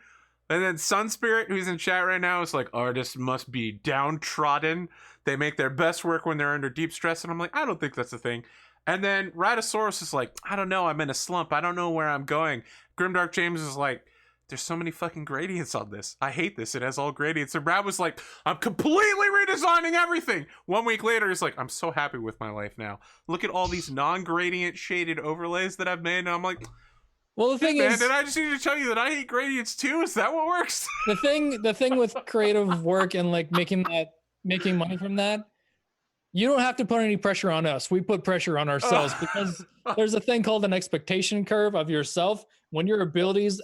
And then Sun Spirit, who's in chat right now, is like, artists must be downtrodden. They make their best work when they're under deep stress. And I'm like, I don't think that's a thing. And then Rhinosaurus is like, I don't know. I'm in a slump. I don't know where I'm going. Grimdark James is like, there's so many fucking gradients on this. I hate this. It has all gradients. And Brad was like, I'm completely redesigning everything. 1 week later, he's like, I'm so happy with my life now. Look at all these non-gradient shaded overlays that I've made. And I'm like, Well, the thing man, is, did I just need to tell you that I hate gradients too? Is that what works? the thing with creative work and like making money from that, You don't have to put any pressure on us. We put pressure on ourselves because there's a thing called an expectation curve of yourself. When your abilities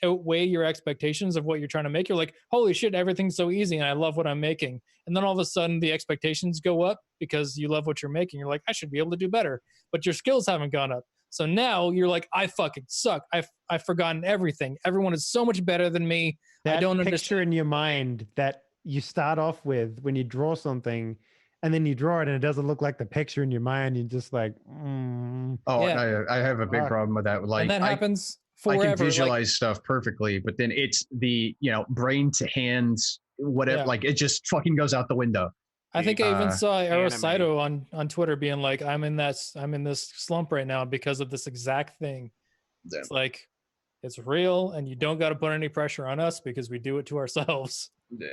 outweigh your expectations of what you're trying to make, you're like, holy shit, everything's so easy and I love what I'm making. And then all of a sudden the expectations go up because you love what you're making. You're like, I should be able to do better, but your skills haven't gone up. So now you're like, I fucking suck. I've forgotten everything. Everyone is so much better than me. That I don't picture understand. in your mind that you start off with when you draw something, and then you draw it and it doesn't look like the picture in your mind. You're just like, Oh, Yeah. no, I have a big Fuck. problem with that. Like, And that happens I forever. can visualize stuff perfectly, but then it's the, brain to hands, whatever, Yeah. like it just fucking goes out the window. I think I even saw Aro anime. Saito on Twitter being like, I'm in this slump right now because of this exact thing. Yeah. It's like, it's real and you don't got to put any pressure on us because we do it to ourselves. Yeah,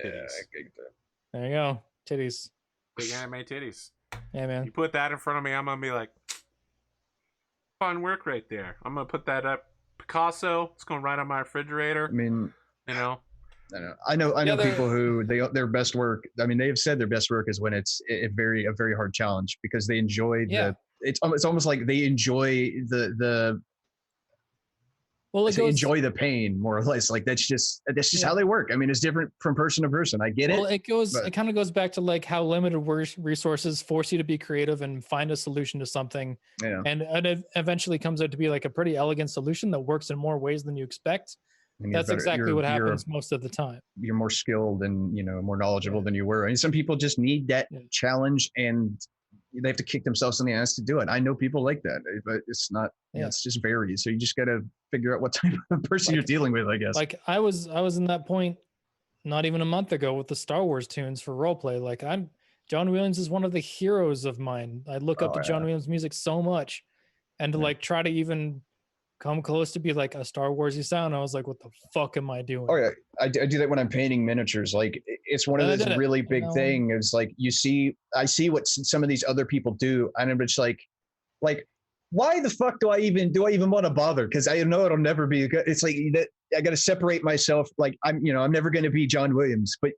There you go. Titties. Big anime titties. Yeah, man. You put that in front of me, I'm gonna be like, fun work right there. I'm gonna put that up. Picasso, it's going right on my refrigerator. I mean, You know, I know Yeah, they're- people who their best work. I mean, they've said their best work is when it's a very hard challenge because they enjoy Yeah. It's almost like they enjoy the Well, it they goes. enjoy the pain more or less. Like that's just Yeah. how they work. I mean, it's different from person to person. I get Well, it. it goes. but- It kind of goes back to like how limited resources force you to be creative and find a solution to something, Yeah. and it eventually comes out to be like a pretty elegant solution that works in more ways than you expect. And you're That's better- exactly you're- what you're- happens most of the time. You're more skilled and more knowledgeable than you were. And some people just need that Yeah. challenge and they have to kick themselves in the ass to do it. I know people like that, but it's not. Yeah. It's just varies. So you just got to figure out what type of person you're dealing with, I guess. Like I was in that point not even a month ago with the Star Wars tunes for roleplay. Like John Williams is one of the heroes of mine. I look up Oh, to John yeah. Williams music so much, and to Yeah. like try to even come close to be like a Star Warsy sound, I was like, what the fuck am I doing? Oh yeah, I do that when I'm painting miniatures. Like it's one of I those did it, really you big know? things. Like I see what some of these other people do, and I'm just like, why the fuck do I even want to bother? Because I know it'll never be good. It's like that I got to separate myself. Like I'm never going to be John Williams, but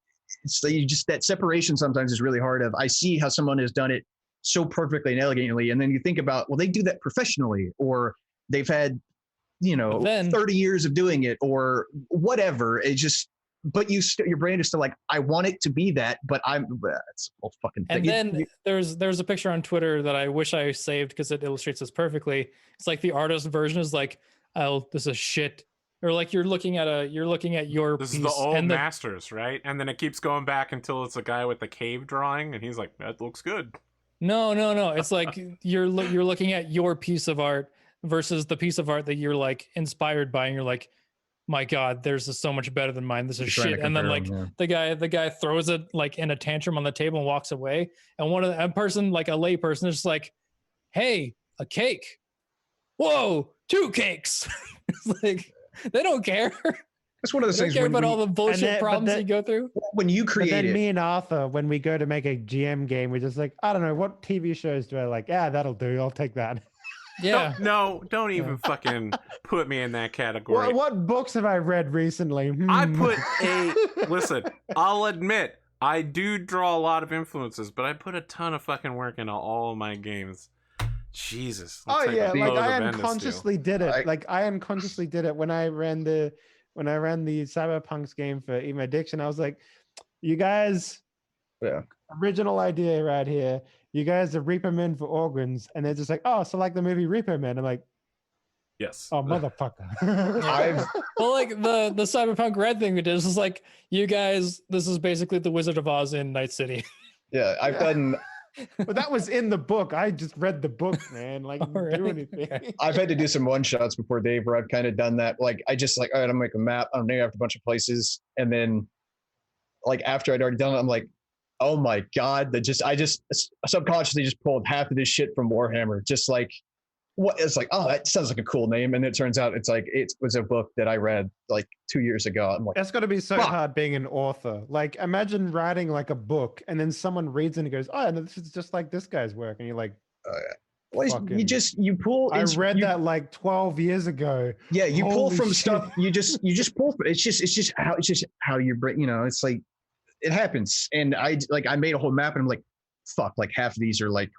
it's like that separation sometimes is really hard. I see how someone has done it so perfectly and elegantly, and then you think about, well, they do that professionally, or they've had then- 30 years of doing it or whatever. It just, but your brain is still like, I want it to be that, but it's a whole fucking thing. And then there's a picture on Twitter that I wish I saved because it illustrates this perfectly. It's like the artist version is like, oh, this is shit. Or like you're looking at your this piece is the old and masters, right? And then it keeps going back until it's a guy with the cave drawing, and he's like, that looks good. No. It's like you're looking at your piece of art versus the piece of art that you're like inspired by, and you're like, my God, theirs is so much better than mine. This is You're trying shit. to And then compare like them, the guy throws it like in a tantrum on the table and walks away. And a person, like a lay person, is just like, hey, a cake. Whoa, 2 cakes. It's like they don't care. That's one of They those don't things care when, about all the bullshit then- but problems then- you go through. when you But create then it. me and Arthur, when we go to make a GM game, we're just like, I don't know, what TV shows do I like? Yeah, that'll do. I'll take that. Yeah. Don't even fucking put me in that category. What books have I read recently? I Hmm. put listen, I'll admit, I do draw a lot of influences, but I put a ton of fucking work into all of my games. Jesus. Oh looks yeah, a like load I of Bendis unconsciously did it. I- Like I unconsciously did it when I ran the Cyberpunks game for Emo Addiction. I was like, you guys, Yeah. original idea right here. You guys are Reaper Men for organs, and they're just like, oh, so like the movie Reaper Men. I'm like, Yes. oh motherfucker. I've- Well, like the Cyberpunk Red thing we did is like, you guys, this is basically the Wizard of Oz in Night City. Yeah, I've done. But that was in the book. I just read the book, man. Like, didn't do Alright, anything. okay. I've had to do some one shots before Dave, where I've kind of done that. Like, I just like, all right, I'm gonna make a map. I'm naming after a bunch of places, and then, like after I'd already done it, I'm like, oh my god, I just subconsciously just pulled half of this shit from Warhammer. Just like, what? It's like, oh, that sounds like a cool name, and it turns out it's like it was a book that I read like 2 years ago. I'm like, That's got to be so Fuck. hard being an author. Like, imagine writing like a book, and then someone reads it and goes, "Oh, no, this is just like this guy's work," and you're like, well, fucking- you pull. "I read you- that like 12 years ago." Yeah, you pull Holy from shit. stuff. You just pull. It's just how your brain. It's like it happens. And I made a whole map, and I'm like, fuck, like half of these are like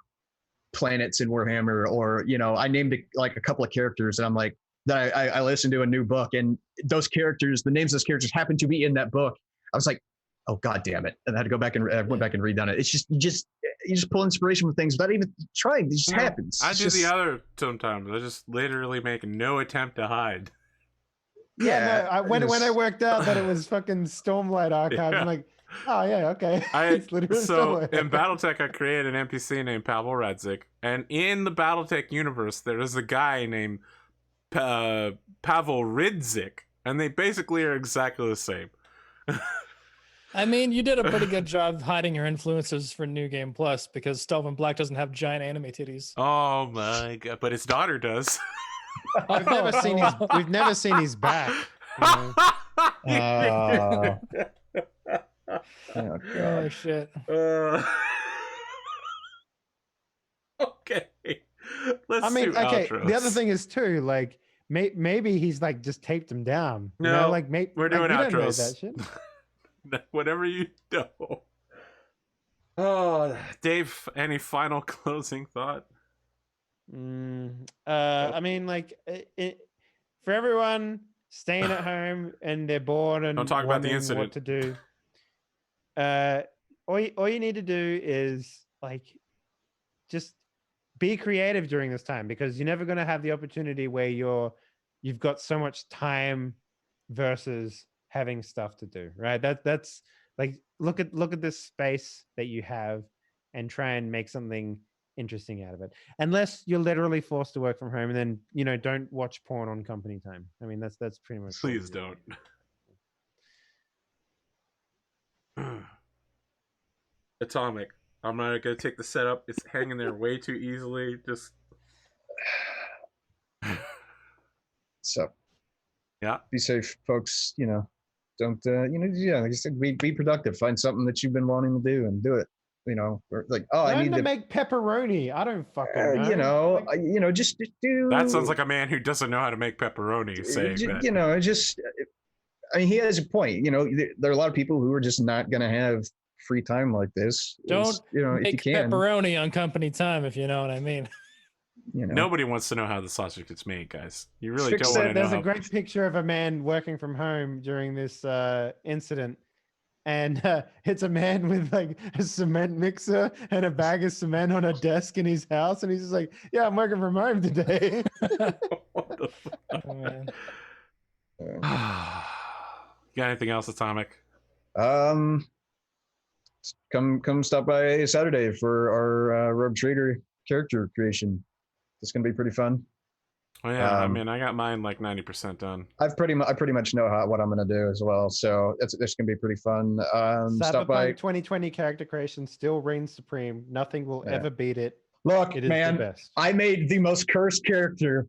planets in Warhammer, or I named like a couple of characters, and I'm like, that I listened to a new book, and those characters, the names of those characters happen to be in that book. I was like, oh god damn it, and I had to go back and went back and redone it. It's just you just pull inspiration from things without even trying. It just happens. I do the other sometimes. I just literally make no attempt to hide. Yeah, no, when I worked out that it was fucking Stormlight Archive, I'm like, oh yeah, okay. It's literally So Stormlight. in BattleTech, I created an NPC named Pavel Radzik, and in the BattleTech universe, there is a guy named Pavel Ridzik, and they basically are exactly the same. I mean, you did a pretty good job hiding your influences for New Game Plus because Stelvin Black doesn't have giant anime titties. Oh my god! But his daughter does. We've never seen his back. You know? Oh god. Oh shit! Okay. Let's I mean, do okay. outros. The other thing is too, like maybe he's like just taped him down. You No, know? Like we're doing we don't know outros. that shit. Whatever you know. Oh, Dave, any final closing thought? I mean, like for everyone staying at home and they're bored and Don't talk about the wondering incident. what to do. All you need to do is like just be creative during this time, because you're never going to have the opportunity where you've got so much time versus having stuff to do, right? That's like look at this space that you have and try and make something interesting out of it, unless you're literally forced to work from home, and then don't watch porn on company time. I mean, that's pretty much all Please you don't. Atomic. I'm not gonna take the setup. It's hanging there way too easily. Just So yeah. be safe, folks. Don't like I said, be productive. Find something that you've been wanting to do and do it. Or like, I Learn need to to make pepperoni. I don't fucking know. Like, just do. That sounds like a man who doesn't know how to make pepperoni saying that. I mean, he has a point. There are a lot of people who are just not going to have free time like this. Don't if you Make can. pepperoni on company time, if you know what I mean. Nobody wants to know how the sausage gets made, guys. You really Fix don't want to know. There's a how... great picture of a man working from home during this incident, and it's a man with like a cement mixer and a bag of cement on a desk in his house, and he's just like, "Yeah, I'm working from home today." What the fuck? Oh, man. You got anything else, Atomic? Come stop by Saturday for our Rogue Trader character creation. It's gonna be pretty fun. Oh yeah, I mean, I got mine like 90% done. I pretty much know what I'm gonna do as well, so it's gonna be pretty fun. Stop by. Cyberpunk 2020 character creation still reigns supreme. Nothing will ever beat it. Look, It is man, the best. I made the most cursed character.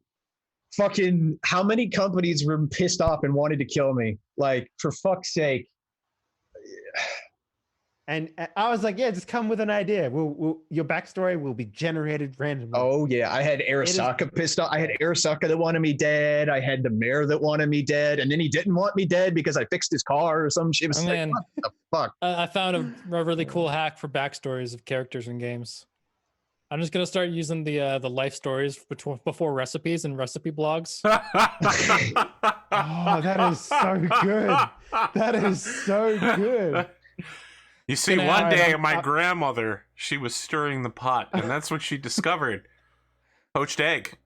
Fucking, how many companies were pissed off and wanted to kill me? Like, for fuck's sake. And I was like, yeah, just come with an idea. Your backstory will be generated randomly. Oh yeah, I had Arasaka pissed off. I had Arasaka that wanted me dead. I had the mayor that wanted me dead, and then he didn't want me dead because I fixed his car or some shit. It was like, what the fuck? I found a really cool hack for backstories of characters in games. I'm just gonna start using the life stories before recipes and recipe blogs. Oh, that is so good. That is so good. You see, Gonna one have- day my grandmother, she was stirring the pot, and that's what she discovered. Poached egg.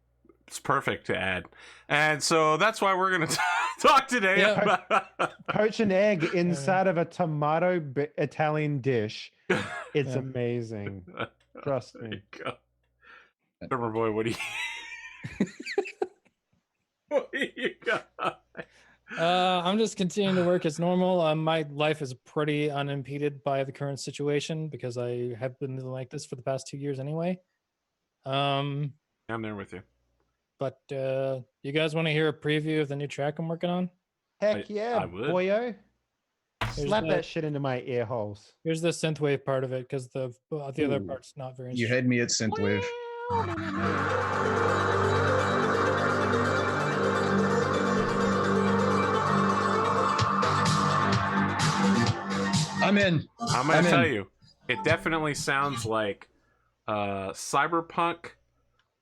It's perfect to add. And so that's why we're going to talk today Yeah. about... Poach an egg inside of a tomato Italian dish. It's Yeah. amazing. Trust There me. you go. Summer boy, what do you... what do you got? I'm just continuing to work as normal. My life is pretty unimpeded by the current situation because I have been living like this for the past 2 years anyway. I'm there with you. But you guys want to hear a preview of the new track I'm working on? Heck yeah, I would. boyo. Here's Slap the- that shit into my ear holes. Here's the synthwave part of it because the other Ooh. part's not very. You had me at synthwave. I'm in. I'm going I'm to tell in. you, It definitely sounds like cyberpunk.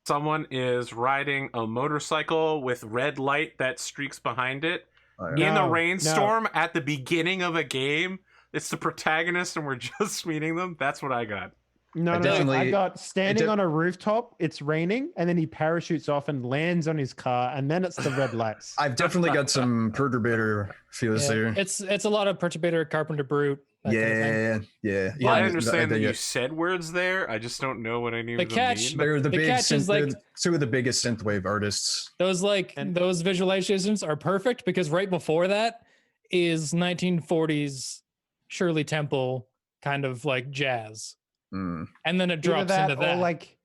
Someone is riding a motorcycle with red light that streaks behind it Oh, yeah. in a No, rainstorm at the beginning of a game. It's the protagonist, and we're just meeting them. That's what I got. No, I no, no. I definitely- got standing on a rooftop. It's raining, and then he parachutes off and lands on his car, and then it's the red lights. I've definitely got some Perturbator feels Yeah, there. it's a lot of Perturbator, Carpenter Brute. that kind of thing. Yeah. Well, I I understand that think you it- said words there. I just don't know what any The of them catch- mean. They're the The big catch is, synth, like- they're two of the biggest synthwave artists. Those And- those visualizations are perfect because right before that is 1940s Shirley Temple kind of like jazz, Mm, and then it Either drops that into or that. like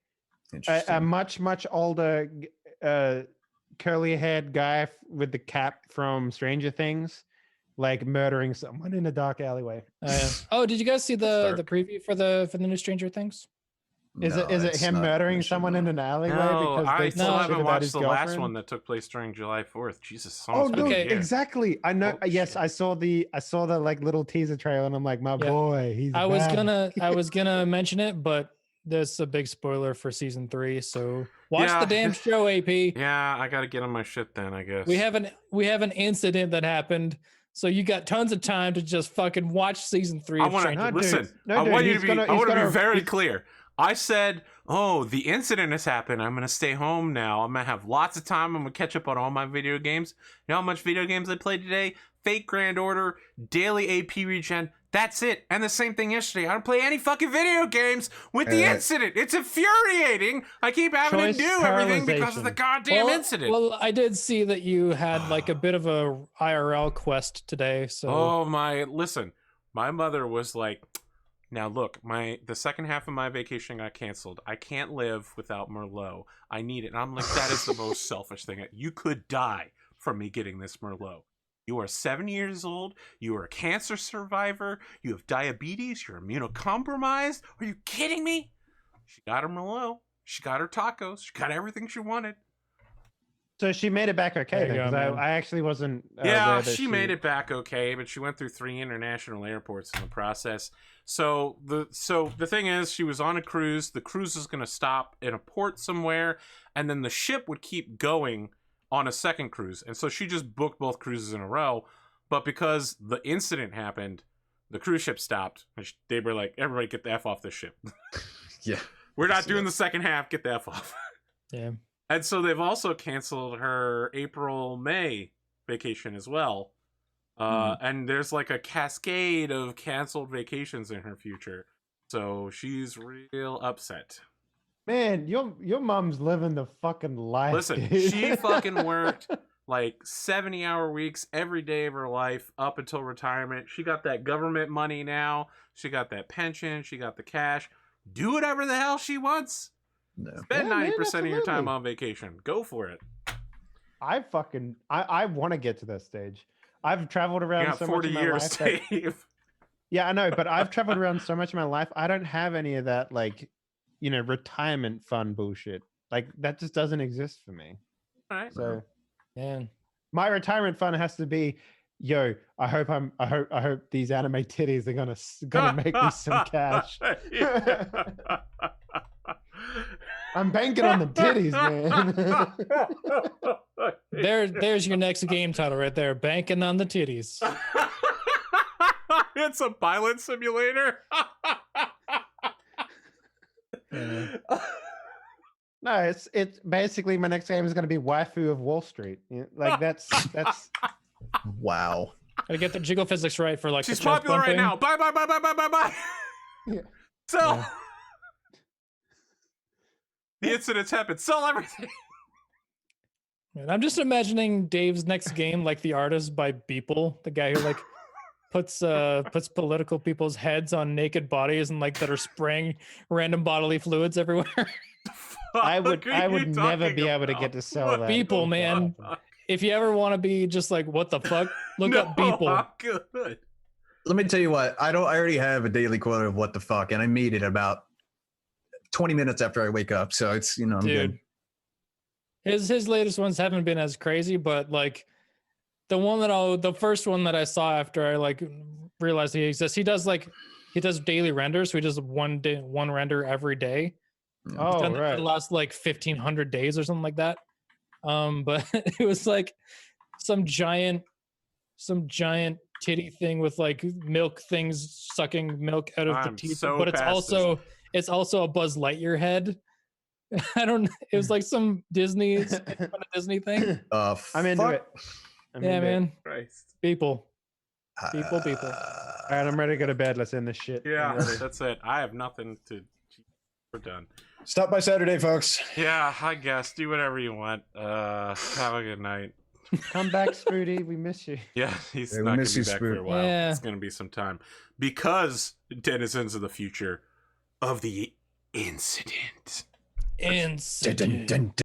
interesting. a much older, curly-haired guy with the cap from Stranger Things, like murdering someone in a dark alleyway. Oh, did you guys see the dark. preview for the new Stranger Things? Is No, it it's him not murdering mentioned, someone in no. an alleyway No, because I they still talk shit haven't about watched his the last girlfriend? one that took place during July 4th. Jesus, Oh almost no, been a Okay. year. exactly. I know. Oh, Yes, shit. I saw the like little teaser trailer, and I'm like, my Yeah. boy, he's. I was back. gonna mention it, but there's a big spoiler for season 3. So watch Yeah. the damn show, AP. Yeah, I gotta get on my shit then, I guess. We have an incident that happened, so you got tons of time to just fucking watch season 3. I of want Stranger No, to dude. listen. No, I dude, want you to he's be. gonna- I he's want to be gonna- very he's- clear. I said, "Oh, the incident has happened. I'm gonna stay home now. I'm gonna have lots of time. I'm gonna catch up on all my video games. You know how much video games I played today? Fake Grand Order, daily AP regen. That's it. And the same thing yesterday. I don't play any fucking video games with the incident. It's infuriating. I keep having Choice to do everything because of the paralyzation. goddamn incident. Well, I did see that you had like a bit of a IRL quest today. So Oh my! Listen, my mother was like, "Now look, the second half of my vacation got canceled. I can't live without Merlot. I need it." And I'm like, "That is the most selfish thing. You could die from me getting this Merlot. You are 7 years old. You are a cancer survivor. You have diabetes. You're immunocompromised. Are you kidding me?" She got her Merlot. She got her tacos. She got everything she wanted. So she made it back okay There you then, go, 'cause man. I actually wasn't. Yeah, aware that she made it back okay, but she went through 3 international airports in the process. So the thing is, she was on a cruise. The cruise is going to stop in a port somewhere, and then the ship would keep going on a second cruise. And so she just booked both cruises in a row. But because the incident happened, the cruise ship stopped. And they were like, "Everybody get the F off this ship. Yeah. We're not See doing that. the second half. Get the F off." yeah, And so they've also canceled her April-May vacation as well. And there's like a cascade of canceled vacations in her future. So she's real upset. Man, your mom's living the fucking life. Listen, dude. she fucking worked like 70-hour weeks every day of her life up until retirement. She got that government money now. She got that pension. She got the cash. Do whatever the hell she wants. No. Spend Yeah, man, 90% of your time absolutely. on vacation. Go for it. I want to get to that stage. I've traveled You around got so 40 much in my years, life. that- Dave. Yeah, I know, but I've traveled around so much in my life. I don't have any of that, like, retirement fund bullshit. Like that just doesn't exist for me. All right. So man. my retirement fund has to be, yo. I hope these anime titties are gonna make me some cash. I'm banking on the titties, man. There's your next game title right there. Banking on the titties. It's a pilot simulator. Yeah. No, it's basically my next game is gonna be Waifu of Wall Street. Like that's Wow. Gotta get the jiggle physics right for like She's the chest popular right bumping. now. Bye, bye, bye, bye, bye, bye, bye. Yeah. Sell. Yeah. The incidents happen. Sell everything. Man, I'm just imagining Dave's next game like The Artist by Beeple, the guy who like puts political people's heads on naked bodies and like that are spraying random bodily fluids everywhere. I would Fuck are you never talking be able to about? get to sell What that. the Beeple, man. fuck? If you ever want to be just like, what the fuck? Look No, up Beeple. I'm good. Let me tell you what. I already have a daily quota of what the fuck, and I meet it about 20 minutes after I wake up. So it's I'm Dude. good. His latest ones haven't been as crazy, but like the first one that I saw after I like realize he exists. He does daily renders, so he does one render every day. He's Oh, done that for right. the last like 1,500 days or something like that. But it was like some giant titty thing with like milk things sucking milk out of the I'm teeth. so But it's past this. also a Buzz Lightyear head. I don't. It was like some Disney thing. I'm into fuck. it. I'm Yeah, into it. man. Christ. People. All right, I'm ready to go to bed. Let's end this shit. I'm Yeah, ready. that's it. I have nothing to. We're done. Stop by Saturday, folks. Yeah, I guess. Do whatever you want. Have a good night. Come back, Spoody. We miss you. Yeah, he's Yeah, we not gonna miss be you, back for a Spook. while. Yeah. It's gonna be some time because denizens of the future of the incident. Incident.